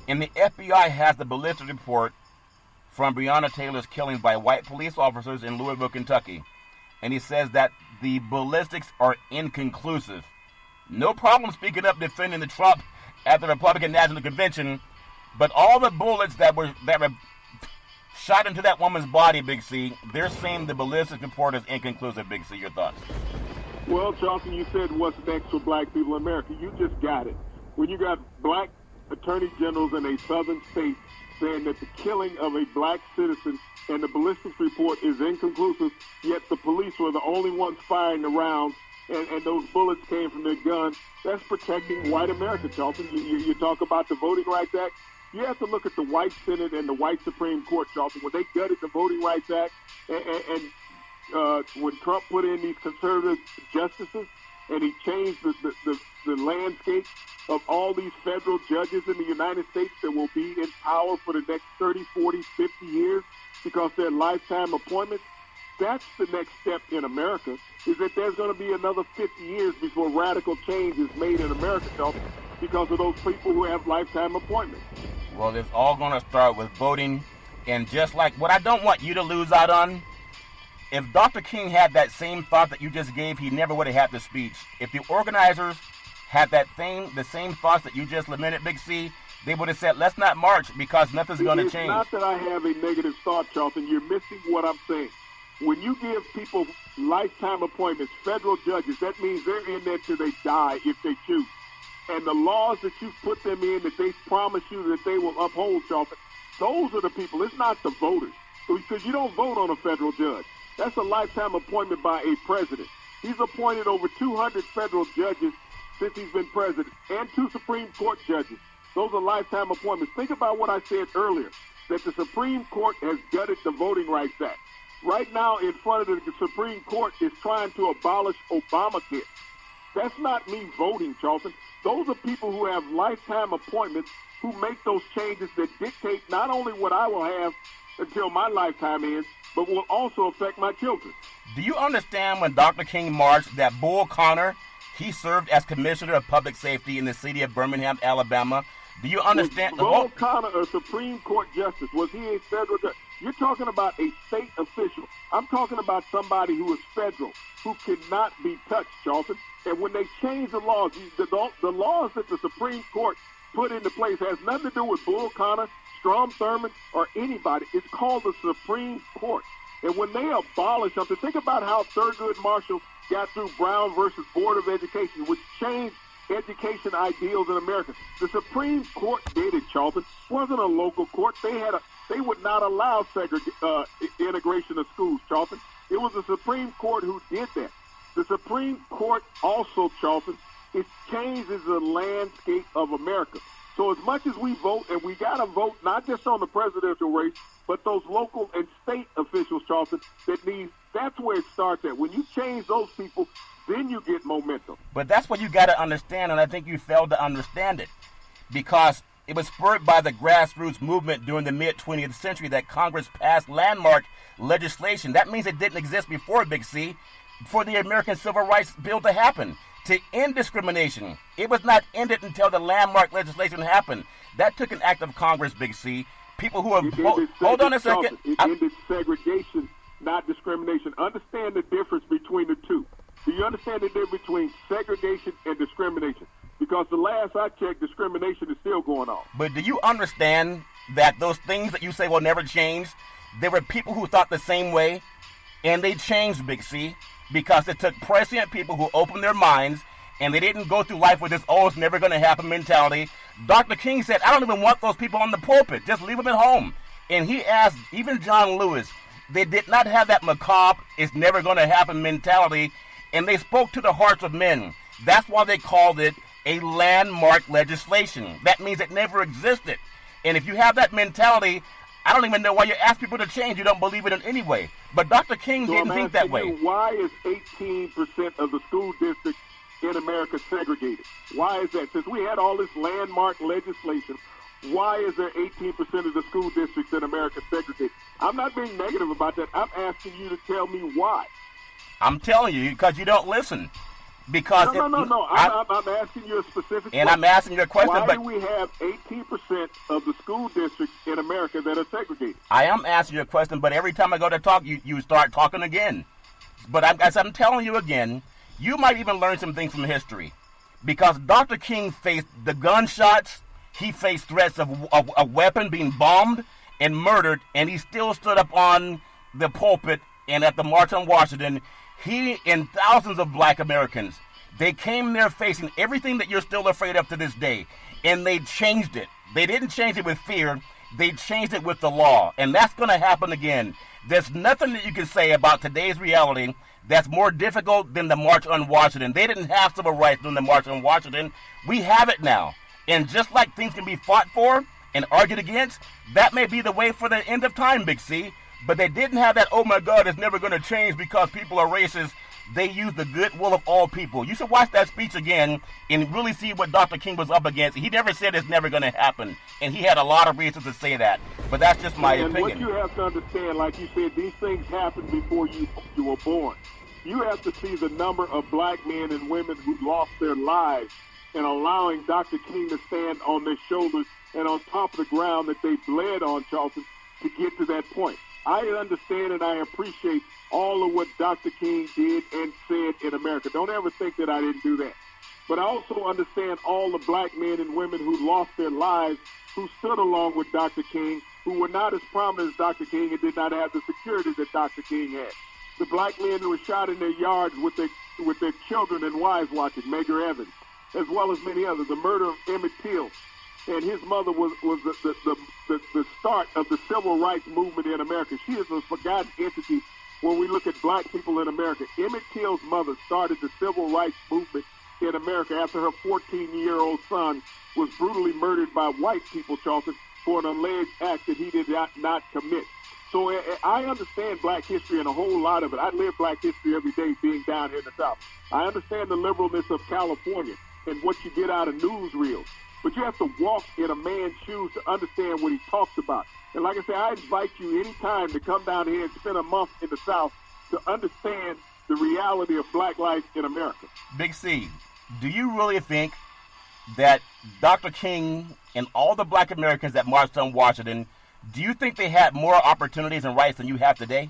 And the FBI has the ballistic report from Breonna Taylor's killing by white police officers in Louisville, Kentucky. And he says that the ballistics are inconclusive. No problem speaking up defending the Trump at the Republican National Convention, but all the bullets that were shot into that woman's body, Big C, they're saying the ballistic report is inconclusive. Big C, your thoughts? Well, Charlton, you said what's next for black people in America. You just got it. When you got black attorney generals in a southern state saying that the killing of a black citizen and the ballistics report is inconclusive, yet the police were the only ones firing the rounds and those bullets came from their gun. That's protecting white America, Charlton. You talk about the Voting Rights Act. You have to look at the white Senate and the white Supreme Court, Charlton, when they gutted the Voting Rights Act and when Trump put in these conservative justices and he changed the landscape of all these federal judges in the United States that will be in power for the next 30, 40, 50 years because they're lifetime appointments. That's the next step in America, is that there's going to be another 50 years before radical change is made in America, Charlton, because of those people who have lifetime appointments. Well, it's all going to start with voting. And just like what I don't want you to lose out on, if Dr. King had that same thought that you just gave, he never would have had the speech. If the organizers had the same thoughts that you just lamented, Big C, they would have said, let's not march because nothing's going to change. It's not that I have a negative thought, Charlton. You're missing what I'm saying. When you give people lifetime appointments, federal judges, that means they're in there till they die if they choose. And the laws that you put them in that they promise you that they will uphold, Charlton, those are the people. It's not the voters. Because you don't vote on a federal judge. That's a lifetime appointment by a president. He's appointed over 200 federal judges since he's been president, and 2 Supreme Court judges. Those are lifetime appointments. Think about what I said earlier, that the Supreme Court has gutted the Voting Rights Act. Right now, in front of the Supreme Court is trying to abolish Obamacare. That's not me voting, Charlton. Those are people who have lifetime appointments who make those changes that dictate not only what I will have until my lifetime ends, but will also affect my children. Do you understand when Dr. King marched that Bull Connor, he served as Commissioner of Public Safety in the city of Birmingham, Alabama? Do you understand? Was Bull Connor a Supreme Court justice? Was he a federal judge? You're talking about a state official. I'm talking about somebody who is federal, who cannot be touched, Charlton. And when they change the laws, the laws that the Supreme Court put into place has nothing to do with Bull Connor, Strom Thurmond, or anybody. It's called the Supreme Court. And when they abolish something, think about how Thurgood Marshall got through Brown versus Board of Education, which changed education ideals in America. The Supreme Court did it, Charlton. It wasn't a local court. They would not allow integration of schools, Charlton. It was the Supreme Court who did that. The Supreme Court also, Charlton, it changes the landscape of America. So as much as we vote, and we got to vote not just on the presidential race, but those local and state officials, Charlton, that's where it starts at. When you change those people, then you get momentum. But that's what you got to understand, and I think you failed to understand it. Because it was spurred by the grassroots movement during the mid-20th century that Congress passed landmark legislation. That means it didn't exist before, Big C, for the American Civil Rights Bill to happen, to end discrimination. It was not ended until the landmark legislation happened. That took an act of Congress, Big C. People who have... Hold on a second. It ended segregation, not discrimination. Understand the difference between the two. Do you understand the difference between segregation and discrimination? Because the last I checked, discrimination is still going on. But do you understand that those things that you say will never change, there were people who thought the same way, and they changed, Big C, because it took prescient people who opened their minds, and they didn't go through life with this, oh, it's never going to happen mentality. Dr. King said, I don't even want those people on the pulpit. Just leave them at home. And he asked even John Lewis, they did not have that macabre, it's never going to happen mentality, and they spoke to the hearts of men. That's why they called it a landmark legislation. That means it never existed. And if you have that mentality, I don't even know why you ask people to change. You don't believe it in any way. But Dr. King didn't think that way. Why is 18% of the school districts in America segregated? Why is that? Since we had all this landmark legislation, why is there 18% of the school districts in America segregated? I'm not being negative about that. I'm asking you to tell me why. I'm telling you because you don't listen. Because no. I'm asking you a specific question. And I'm asking you a question. Why do we have 18% of the school districts in America that are segregated? I am asking you a question, but every time I go to talk, you start talking again. But as I'm telling you again, you might even learn some things from history. Because Dr. King faced the gunshots, he faced threats of a weapon being bombed and murdered, and he still stood up on the pulpit and at the March on Washington. He and thousands of black Americans, they came there facing everything that you're still afraid of to this day, and they changed it. They didn't change it with fear. They changed it with the law, and that's going to happen again. There's nothing that you can say about today's reality that's more difficult than the March on Washington. They didn't have civil rights during the March on Washington. We have it now. And just like things can be fought for and argued against, that may be the way for the end of time, Big C. But they didn't have that, oh my God, it's never going to change because people are racist. They used the goodwill of all people. You should watch that speech again and really see what Dr. King was up against. He never said it's never going to happen. And he had a lot of reasons to say that. But that's just my opinion. And what you have to understand, like you said, these things happened before you were born. You have to see the number of black men and women who lost their lives and allowing Dr. King to stand on their shoulders and on top of the ground that they bled on, Charlton, to get to that point. I understand and I appreciate all of what Dr. King did and said in America. Don't ever think that I didn't do that. But I also understand all the black men and women who lost their lives, who stood along with Dr. King, who were not as prominent as Dr. King and did not have the security that Dr. King had. The black men who were shot in their yards with their children and wives watching, Medgar Evans, as well as many others. The murder of Emmett Till and his mother was the start of the civil rights movement in America. She is a forgotten entity when we look at black people in America. Emmett Till's mother started the civil rights movement in America after her 14-year-old son was brutally murdered by white people, Charlton, for an alleged act that he did not commit. So I understand black history and a whole lot of it. I live black history every day being down here in the South. I understand the liberalness of California and what you get out of newsreels. But you have to walk in a man's shoes to understand what he talks about. And like I said, I invite you anytime to come down here and spend a month in the South to understand the reality of black life in America. Big C, do you really think that Dr. King and all the black Americans that marched on Washington, do you think they had more opportunities and rights than you have today?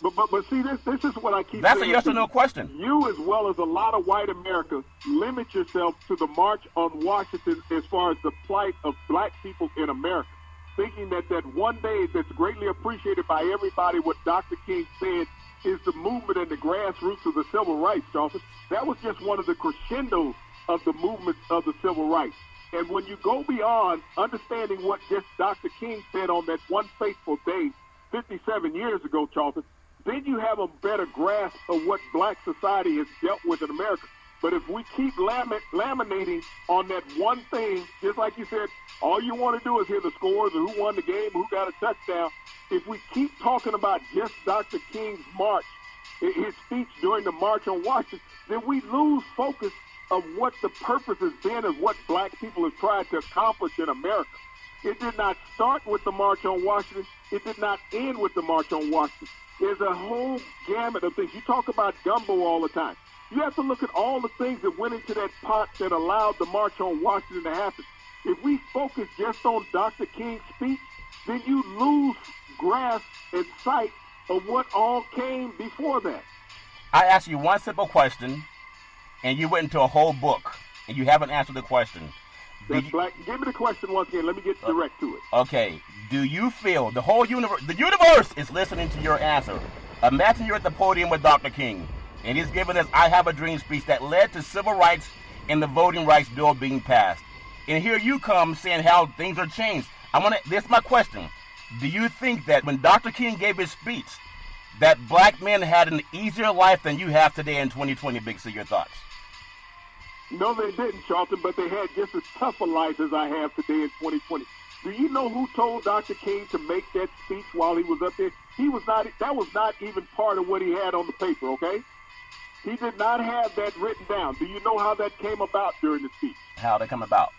But see, this is what I keep saying. That's a yes or no question. You, as well as a lot of white America, limit yourself to the March on Washington as far as the plight of black people in America, thinking that one day that's greatly appreciated by everybody, what Dr. King said, is the movement and the grassroots of the civil rights, Charlton. That was just one of the crescendos of the movement of the civil rights. And when you go beyond understanding what just Dr. King said on that one fateful day 57 years ago, Charlton, then you have a better grasp of what black society has dealt with in America. But if we keep laminating on that one thing, just like you said, all you want to do is hear the scores or who won the game, who got a touchdown. If we keep talking about just Dr. King's march, his speech during the March on Washington, then we lose focus of what the purpose has been of what black people have tried to accomplish in America. It did not start with the March on Washington. It did not end with the March on Washington. There's a whole gamut of things. You talk about gumbo all the time. You have to look at all the things that went into that pot that allowed the March on Washington to happen. If we focus just on Dr. King's speech, then you lose grasp and sight of what all came before that. I asked you one simple question, and you went into a whole book, and you haven't answered the question. Black. Give me the question once again. Let me get direct to it. Okay. Do you feel the universe is listening to your answer? Imagine you're at the podium with Dr. King, and he's giving us I Have a Dream speech that led to civil rights and the voting rights bill being passed. And here you come saying how things are changed. This is my question. Do you think that when Dr. King gave his speech, that black men had an easier life than you have today in 2020, Big C? Your thoughts? No, they didn't, Charlton, but they had just as tough a life as I have today in 2020. Do you know who told Dr. King to make that speech while he was up there? That was not even part of what he had on the paper, okay? He did not have that written down. Do you know how that came about during the speech? How did it come about?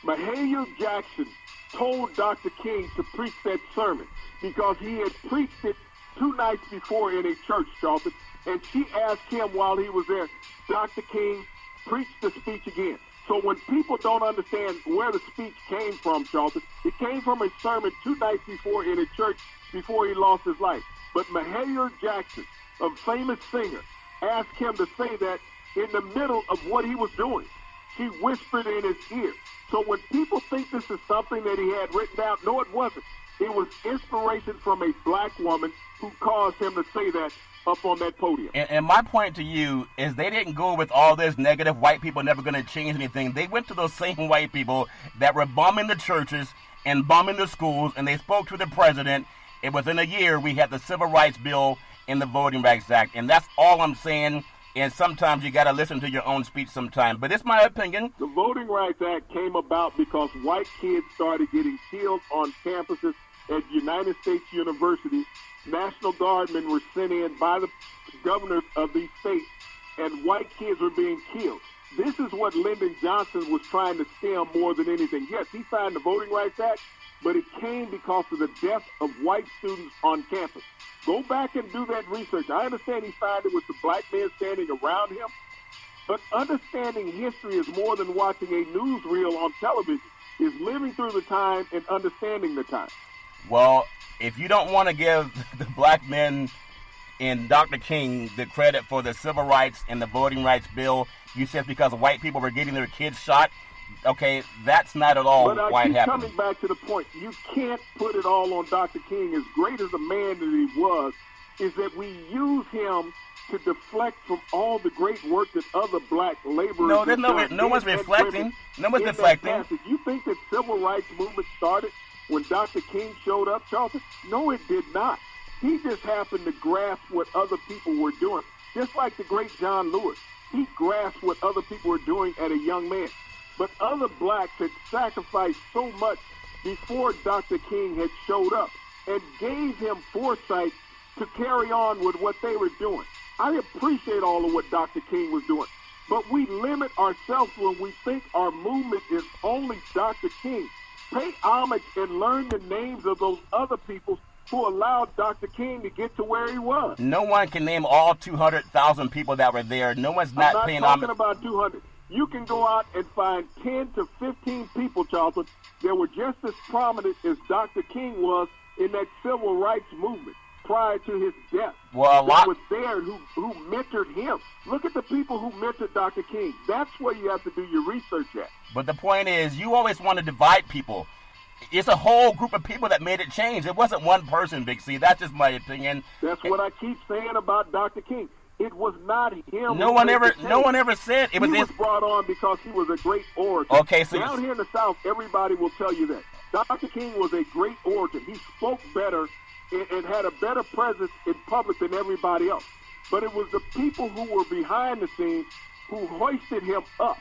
Mahalia Jackson told Dr. King to preach that sermon because he had preached it 2 nights before in a church, Charlton, and she asked him while he was there, Dr. King, preach the speech again. So when people don't understand where the speech came from, Charlton, it came from a sermon 2 nights before in a church before he lost his life. But Mahalia Jackson, a famous singer, asked him to say that in the middle of what he was doing. She whispered in his ear. So when people think this is something that he had written down, no, it wasn't. It was inspiration from a black woman who caused him to say that up on that podium. And my point to you is they didn't go with all this negative white people never going to change anything. They went to those same white people that were bombing the churches and bombing the schools, and they spoke to the president. And within a year, we had the civil rights bill in the Voting Rights Act. And that's all I'm saying. And sometimes you got to listen to your own speech sometimes. But it's my opinion. The Voting Rights Act came about because white kids started getting killed on campuses at United States universities. National Guardmen were sent in by the governors of these states, and white kids were being killed. This is what Lyndon Johnson was trying to stem more than anything. Yes, he signed the Voting Rights Act, but it came because of the death of white students on campus. Go back and do that research. I understand he signed it with the black men standing around him, but understanding history is more than watching a newsreel on television. It's living through the time and understanding the time. Well, if you don't want to give the black men and Dr. King the credit for the civil rights and the voting rights bill, you said because white people were getting their kids shot. Okay, that's not at all why it happened. But coming back to the point, you can't put it all on Dr. King. As great as a man that he was, is that we use him to deflect from all the great work that other black laborers no one's reflecting. No one's deflecting. You think that civil rights movement started when Dr. King showed up, Charlton? No, it did not. He just happened to grasp what other people were doing. Just like the great John Lewis. He grasped what other people were doing at a young man. But other blacks had sacrificed so much before Dr. King had showed up and gave him foresight to carry on with what they were doing. I appreciate all of what Dr. King was doing, but we limit ourselves when we think our movement is only Dr. King. Pay homage and learn the names of those other people who allowed Dr. King to get to where he was. No one can name all 200,000 people that were there. No one's not paying homage. I'm not talking about 200. You can go out and find 10 to 15 people, Charlton, that were just as prominent as Dr. King was in that civil rights movement prior to his death. Well, a lot was there who mentored him. Look at the people who mentored Dr. King. That's where you have to do your research at. But the point is, you always want to divide people. It's a whole group of people that made it change. It wasn't one person, Big C. That's just my opinion. That's what I keep saying about Dr. King. It was not him. No one ever said it was. He was brought on because he was a great orator. Okay, so down here in the South, everybody will tell you that Dr. King was a great orator. He spoke better and had a better presence in public than everybody else. But it was the people who were behind the scenes who hoisted him up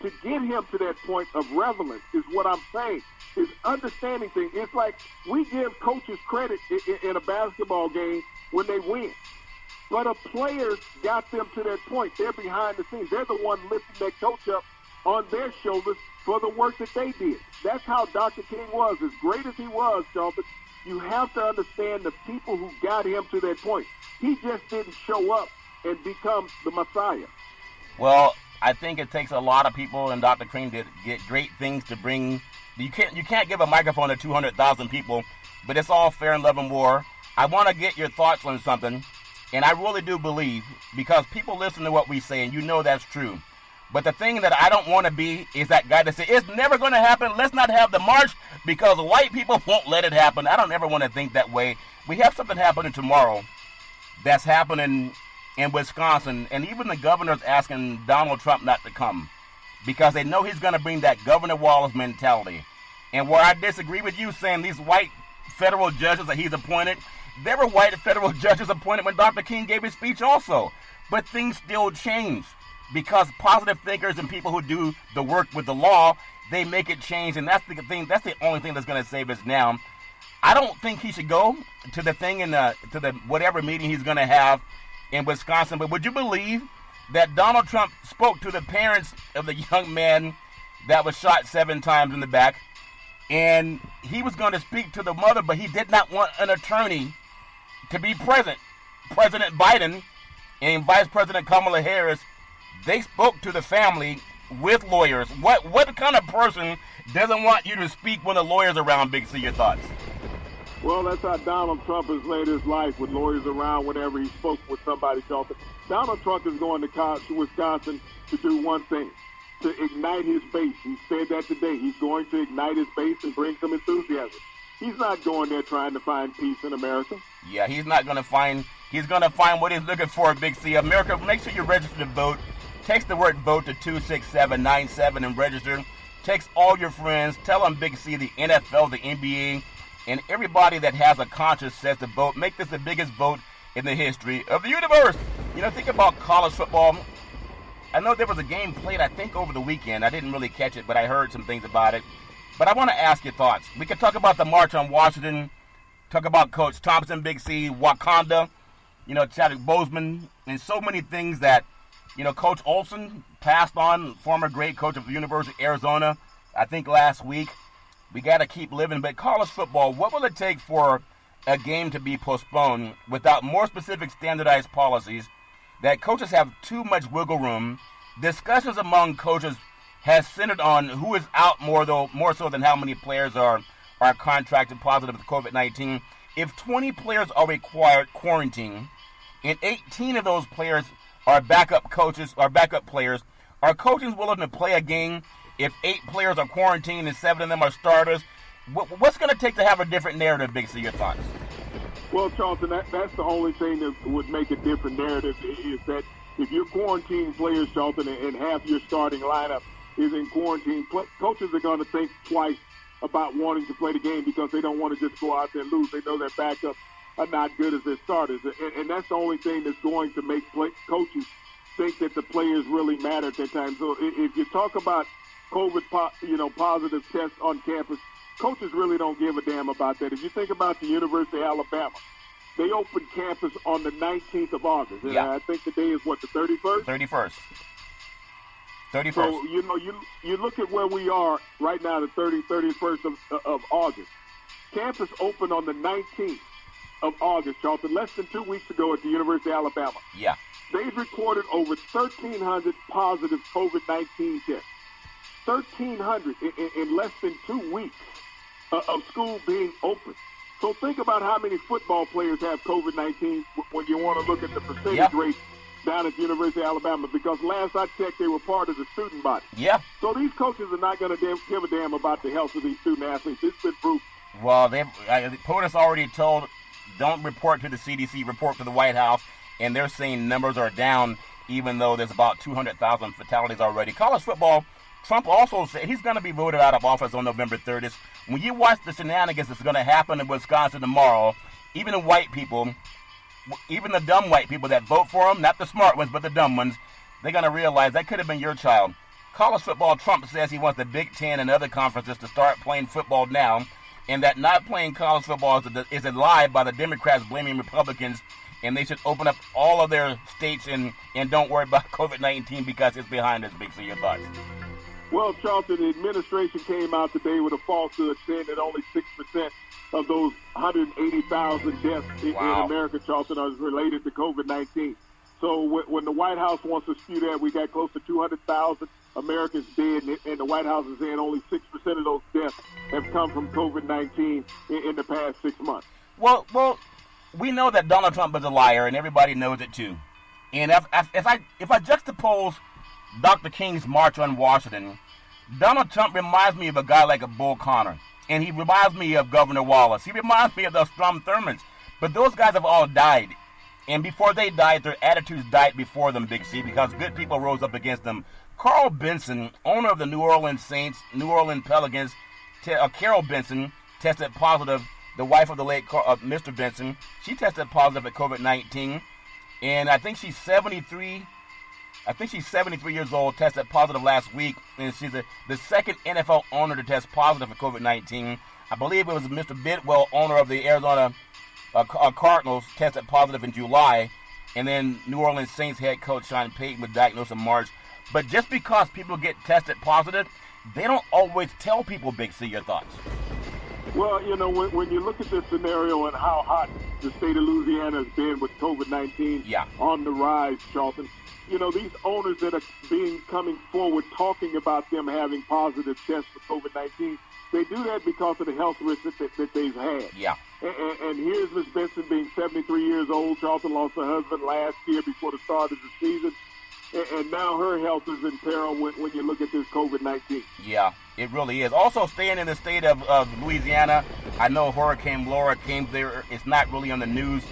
to get him to that point of relevance. Is what I'm saying. Is understanding things. It's like we give coaches credit in a basketball game when they win. But a player got them to that point. They're behind the scenes. They're the one lifting that coach up on their shoulders for the work that they did. That's how Dr. King was. As great as he was, Charlton, you have to understand the people who got him to that point. He just didn't show up and become the Messiah. Well, I think it takes a lot of people, and Dr. King did get great things to bring. You can't give a microphone to 200,000 people, but it's all fair and love and war. I want to get your thoughts on something. And I really do believe, because people listen to what we say, and you know that's true. But the thing that I don't want to be is that guy that says, it's never going to happen, let's not have the march, because white people won't let it happen. I don't ever want to think that way. We have something happening tomorrow that's happening in Wisconsin, and even the governor's asking Donald Trump not to come, because they know he's going to bring that Governor Wallace mentality. And where I disagree with you saying these white federal judges that he's appointed, there were white federal judges appointed when Dr. King gave his speech also. But things still change because positive thinkers and people who do the work with the law, they make it change. And that's the thing. That's the only thing that's going to save us now. I don't think he should go to the thing to the whatever meeting he's going to have in Wisconsin. But would you believe that Donald Trump spoke to the parents of the young man that was shot 7 times in the back? And he was going to speak to the mother, but he did not want an attorney to be present. President Biden and Vice President Kamala Harris, they spoke to the family with lawyers. What kind of person doesn't want you to speak when the lawyer's around, Big C? Your thoughts? Well, that's how Donald Trump has led his life, with lawyers around whenever he spoke with somebody. Donald Trump is going to Wisconsin to do one thing, to ignite his base. He said that today. He's going to ignite his base and bring some enthusiasm. He's not going there trying to find peace in America. Yeah, he's not going to find. He's going to find what he's looking for, Big C. America, make sure you register to vote. Text the word vote to 26797 and register. Text all your friends. Tell them Big C, the NFL, the NBA, and everybody that has a conscience says to vote. Make this the biggest vote in the history of the universe. Think about college football. I know there was a game played, I think, over the weekend. I didn't really catch it, but I heard some things about it. But I want to ask your thoughts. We could talk about the March on Washington, talk about Coach Thompson, Big C, Wakanda, Chadwick Boseman, and so many things that, Coach Olson passed on, former great coach of the University of Arizona, I think last week. We got to keep living. But college football, what will it take for a game to be postponed without more specific standardized policies, that coaches have too much wiggle room? Discussions among coaches has centered on who is out more so than how many players are contracted positive with COVID-19. If 20 players are required quarantine and 18 of those players are backup players, are coaches willing to play a game if 8 players are quarantined and 7 of them are starters? What's going to take to have a different narrative, Big C? Your thoughts? Well, Charlton, that's the only thing that would make a different narrative is that if you're quarantining players, Charlton, and half your starting lineup is in quarantine, coaches are going to think twice about wanting to play the game because they don't want to just go out there and lose. They know their backups are not good as their starters. And that's the only thing that's going to make coaches think that the players really matter at that time. So if you talk about COVID, positive tests on campus, coaches really don't give a damn about that. If you think about the University of Alabama, they opened campus on the 19th of August. And I think the day is, the 31st? 31st. So, you look at where we are right now, the 31st of August. Campus opened on the 19th of August, Charlton, less than 2 weeks ago at the University of Alabama. Yeah. They've recorded over 1,300 positive COVID-19 tests. 1,300 in less than 2 weeks of school being open. So think about how many football players have COVID-19 when you want to look at the percentage rate down at the University of Alabama, because last I checked, they were part of the student body. Yeah. So these coaches are not going to give a damn about the health of these student athletes. It's been proof. Well, POTUS already told, don't report to the CDC, report to the White House, and they're saying numbers are down, even though there's about 200,000 fatalities already. College football, Trump also said he's going to be voted out of office on November 30th. When you watch the shenanigans that's going to happen in Wisconsin tomorrow, even the white people, even the dumb white people that vote for him, not the smart ones, but the dumb ones, they're going to realize that could have been your child. College football, Trump says he wants the Big Ten and other conferences to start playing football now, and that not playing college football is a lie by the Democrats blaming Republicans, and they should open up all of their states and don't worry about COVID-19 because it's behind us. Big C, your thoughts? Well, Charlton, the administration came out today with a falsehood saying that only 6% of those 180,000 deaths in America, Charlton, are related to COVID-19. So when the White House wants to spew that, we got close to 200,000 Americans dead, and the White House is saying only 6% of those deaths have come from COVID-19 in the past 6 months. Well, we know that Donald Trump is a liar, and everybody knows it too. And if I juxtapose Dr. King's March on Washington, Donald Trump reminds me of a guy like a Bull Connor. And he reminds me of Governor Wallace. He reminds me of the Strom Thurmonds. But those guys have all died. And before they died, their attitudes died before them, Big C, because good people rose up against them. Carl Benson, owner of the New Orleans Saints, New Orleans Pelicans, Carol Benson, tested positive. The wife of the late Mr. Benson, she tested positive at COVID-19. And I think she's 73 years old, tested positive last week, and she's the second NFL owner to test positive for COVID-19. I believe it was Mr. Bidwell, owner of the Arizona Cardinals, tested positive in July, and then New Orleans Saints head coach Sean Payton was diagnosed in March. But just because people get tested positive, they don't always tell people. Big C, your thoughts? Well, when you look at this scenario and how hot the state of Louisiana has been with COVID-19 on the rise, Charlton, these owners that are coming forward talking about them having positive tests for COVID-19, they do that because of the health risks that they've had. Yeah. And here's Ms. Benson being 73 years old. Charlton lost her husband last year before the start of the season. And now her health is in peril when you look at this COVID-19. Yeah, it really is. Also, staying in the state of Louisiana, I know Hurricane Laura came there. It's not really on the news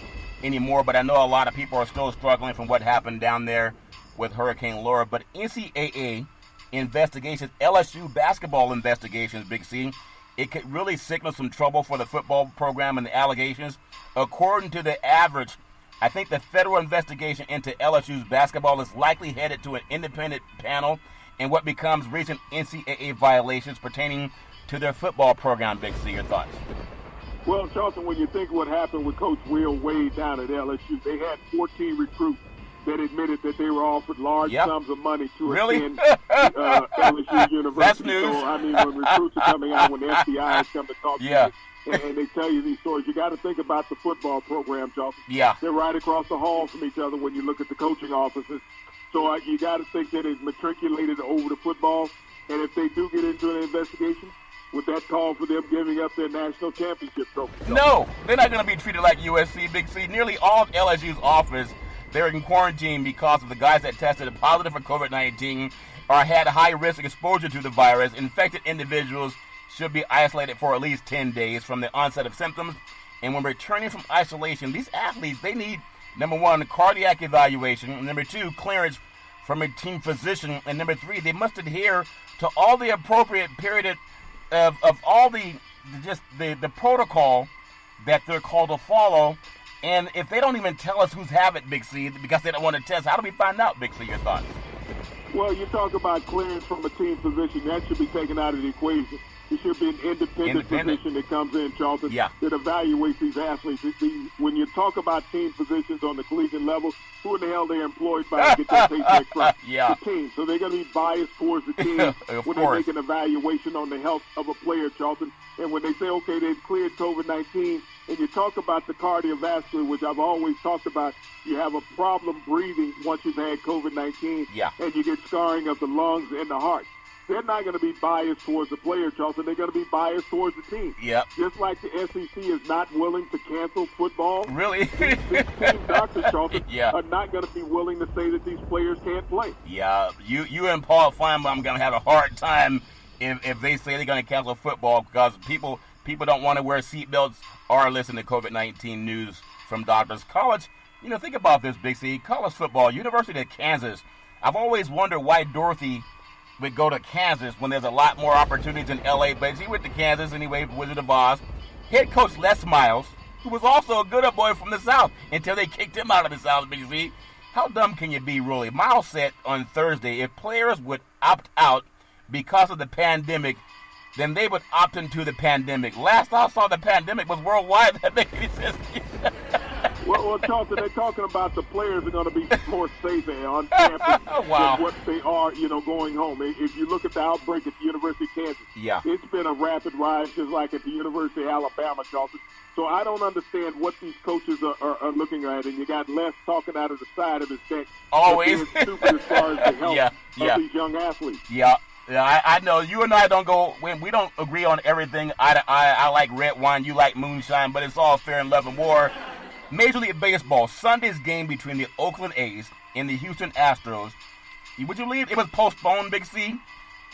anymore, but I know a lot of people are still struggling from what happened down there with Hurricane Laura. But NCAA investigations, LSU basketball investigations, Big C, it could really signal some trouble for the football program and the allegations. According to the average I think the federal investigation into LSU's basketball is likely headed to an independent panel in what becomes recent NCAA violations pertaining to their football program. Big C, your thoughts? Well, Charlton, when you think what happened with Coach Will Wade down at LSU, they had 14 recruits that admitted that they were offered large sums of money to attend LSU University. That's news. So, I mean, when recruits are coming out, when the FBI come to talk to you, and they tell you these stories, you got to think about the football program, Charlton. Yeah. They're right across the hall from each other when you look at the coaching offices. So you got to think that it's matriculated over to football. And if they do get into an investigation, would that call for them giving up their national championship trophy? No, they're not going to be treated like USC, Big C. Nearly all of LSU's offers, they're in quarantine because of the guys that tested positive for COVID-19 or had high-risk exposure to the virus. Infected individuals should be isolated for at least 10 days from the onset of symptoms. And when returning from isolation, these athletes, they need, number one, cardiac evaluation, and number two, clearance from a team physician, and number three, they must adhere to all the appropriate period of all the protocol that they're called to follow. And if they don't even tell us who's have it, Big C, because they don't want to test, how do we find out, Big C, your thoughts? Well, you talk about clearance from a team physician. That should be taken out of the equation. It should be an independent physician that comes in, Charlton, that evaluates these athletes. When you talk about team physicians on the collegiate level, who in the hell they're employed by to get their paycheck from? The team. So they're going to be biased towards the team when they make an evaluation on the health of a player, Charlton. And when they say, okay, they've cleared COVID-19, and you talk about the cardiovascular, which I've always talked about, you have a problem breathing once you've had COVID-19, and you get scarring of the lungs and the heart. They're not going to be biased towards the player, Charlton. They're going to be biased towards the team. Just like the SEC is not willing to cancel football. Really? These team doctors, Charlton, are not going to be willing to say that these players can't play. You and Paul Feinbaum going to have a hard time if they say they're going to cancel football because people don't want to wear seatbelts or listen to COVID-19 news from doctors. College, think about this, Big C. College football, University of Kansas. I've always wondered why Dorothy would go to Kansas when there's a lot more opportunities in L.A., but he went to Kansas anyway, Wizard of Oz. Head coach Les Miles, who was also a good boy from the South until they kicked him out of the South, Big C. How dumb can you be, really? Miles said on Thursday if players would opt out because of the pandemic, then they would opt into the pandemic. Last I saw, the pandemic was worldwide. That makes any sense. Well, Charlton, they're talking about the players are going to be more safe on campus than what they are, going home. If you look at the outbreak at the University of Kansas, it's been a rapid rise, just like at the University of Alabama, Charlton. So I don't understand what these coaches are looking at, and you got Les talking out of the side of his neck. Always. Stupid as far as the health of these young athletes. Yeah, I know. You and I don't go, when we don't agree on everything. I like red wine, you like moonshine, but it's all fair in love and war. Major League Baseball, Sunday's game between the Oakland A's and the Houston Astros. Would you believe it was postponed, Big C?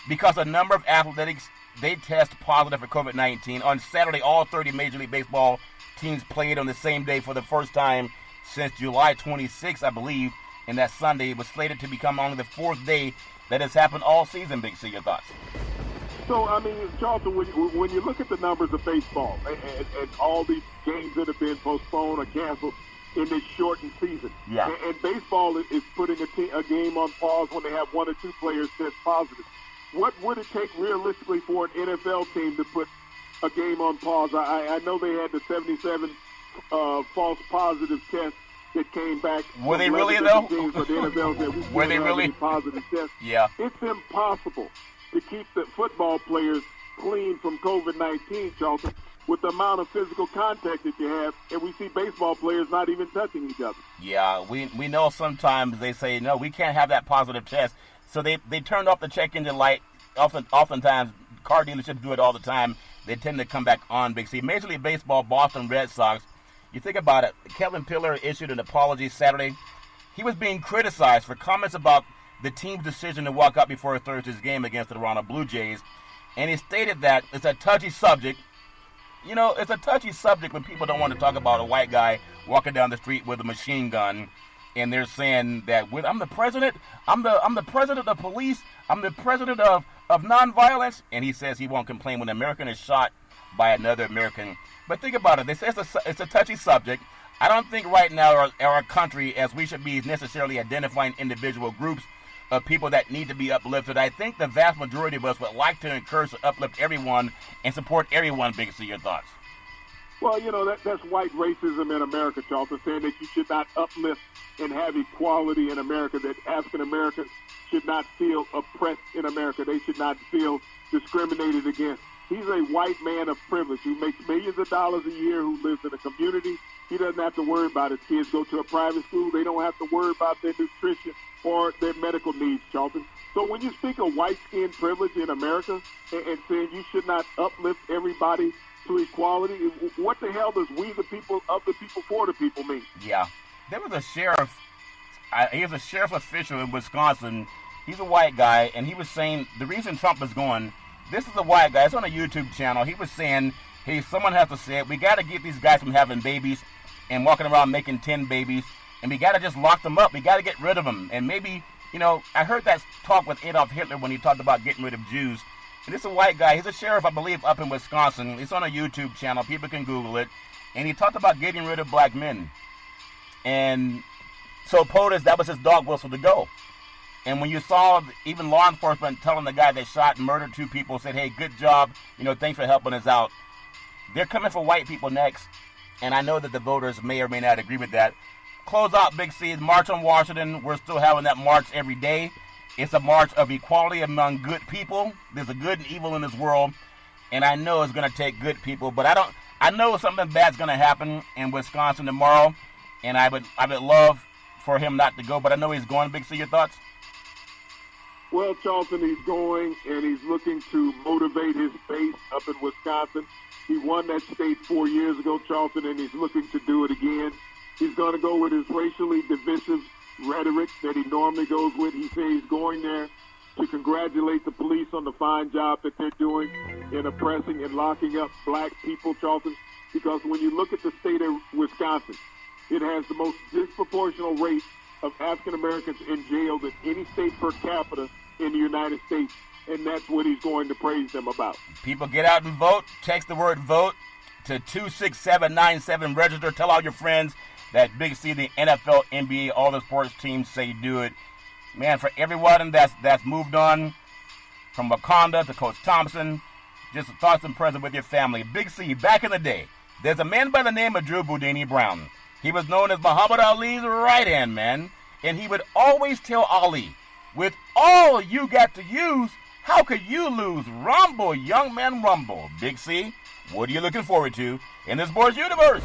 Because a number of athletics, they test positive for COVID-19. On Saturday, all 30 Major League Baseball teams played on the same day for the first time since July 26, I believe. And that Sunday was slated to become only the fourth day that has happened all season, Big C. Your thoughts? So, I mean, Charlton, when you look at the numbers of baseball and all these games that have been postponed or canceled in this shortened season, and baseball is putting a game on pause when they have one or two players test positive. What would it take realistically for an NFL team to put a game on pause? I know they had the 77 false positive tests that came back. Were they really, though? For the NFL that were they really? Positive tests. It's impossible to keep the football players clean from COVID-19, Charlton, with the amount of physical contact that you have, and we see baseball players not even touching each other. Yeah, we know sometimes they say, no, we can't have that positive test. So they turned off the check engine light. Oftentimes, car dealerships do it all the time. They tend to come back on, Big C. Major League Baseball, Boston Red Sox. You think about it, Kevin Pillar issued an apology Saturday. He was being criticized for comments about the team's decision to walk out before Thursday's game against the Toronto Blue Jays. And he stated that it's a touchy subject. It's a touchy subject when people don't want to talk about a white guy walking down the street with a machine gun, and they're saying that I'm the president, I'm the president of police, I'm the president of nonviolence, and he says he won't complain when an American is shot by another American. But think about it. They say it's a touchy subject. I don't think right now our country, as we should be necessarily identifying individual groups of people that need to be uplifted. I think the vast majority of us would like to encourage to uplift everyone and support everyone. Big C, your thoughts? Well, that's white racism in America, Charlton, saying that you should not uplift and have equality in America, that African Americans should not feel oppressed in America. They should not feel discriminated against. He's a white man of privilege who makes millions of dollars a year, who lives in a community. He doesn't have to worry about his kids go to a private school. They don't have to worry about their nutrition or their medical needs, Charlton. So when you speak of white skin privilege in America and saying you should not uplift everybody to equality, what the hell does we the people, of the people, for the people mean? Yeah. There was a sheriff. He was a sheriff official in Wisconsin. He's a white guy, and he was saying the reason Trump is going, this is a white guy. It's on a YouTube channel. He was saying, hey, someone has to say it. We got to get these guys from having babies and walking around making 10 babies, and we got to just lock them up. We got to get rid of them. And maybe, I heard that talk with Adolf Hitler when he talked about getting rid of Jews. And this is a white guy. He's a sheriff, I believe, up in Wisconsin. It's on a YouTube channel. People can Google it. And he talked about getting rid of black men. And so POTUS, that was his dog whistle to go. And when you saw even law enforcement telling the guy that shot and murdered 2 people, said, hey, good job, thanks for helping us out. They're coming for white people next. And I know that the voters may or may not agree with that. Close out, Big C. March on Washington. We're still having that march every day. It's a march of equality among good people. There's a good and evil in this world. And I know it's going to take good people. But I know something bad's going to happen in Wisconsin tomorrow. And I would love for him not to go. But I know he's going. Big C, your thoughts? Well, Charlton, he's going, and he's looking to motivate his base up in Wisconsin. He won that state 4 years ago, Charlton, and he's looking to do it again. He's going to go with his racially divisive rhetoric that he normally goes with. He says he's going there to congratulate the police on the fine job that they're doing in oppressing and locking up black people, Charlton, because when you look at the state of Wisconsin, it has the most disproportional rate of African Americans in jail than any state per capita in the United States, and that's what he's going to praise them about. People, get out and vote. Text the word vote to 26797. Register. Tell all your friends that Big C, the NFL, NBA, all the sports teams say do it. Man, for everyone that's moved on, from Wakanda to Coach Thompson, just thoughts and prayers with your family. Big C, back in the day, there's a man by the name of Drew Boudini Brown. He was known as Muhammad Ali's right-hand man, and he would always tell Ali, with all you got to use, how could you lose? Rumble, young man, rumble. Big C, what are you looking forward to in this sports universe?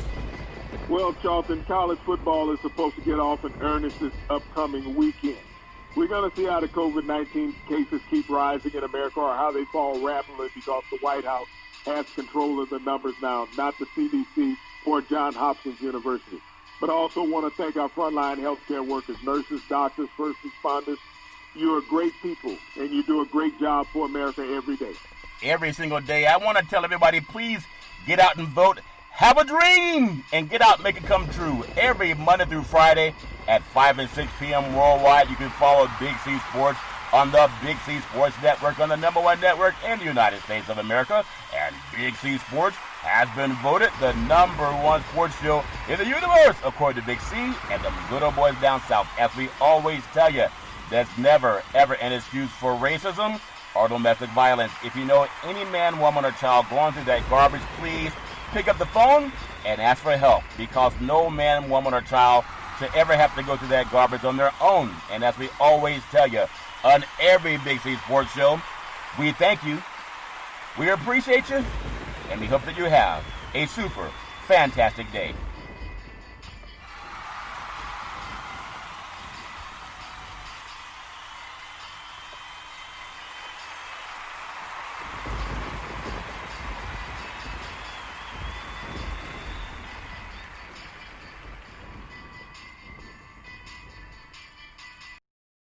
Well, Charlton, college football is supposed to get off in earnest this upcoming weekend. We're going to see how the COVID-19 cases keep rising in America, or how they fall rapidly, because the White House has control of the numbers now, not the CDC or Johns Hopkins University. But I also want to thank our frontline healthcare workers, nurses, doctors, first responders. You're great people, and you do a great job for America every day. Every single day. I want to tell everybody, please get out and vote. Have a dream and get out and make it come true. Every Monday through Friday at 5 and 6 p.m. worldwide, you can follow Big C Sports on the Big C Sports Network, on the #1 network in the United States of America. And Big C Sports has been voted the #1 sports show in the universe, according to Big C and the good old boys down south. As we always tell you, there's never, ever an excuse for racism or domestic violence. If you know any man, woman, or child going through that garbage, please pick up the phone and ask for help, because no man, woman, or child should ever have to go through that garbage on their own. And as we always tell you on every Big C Sports show, we thank you, we appreciate you, and we hope that you have a super fantastic day.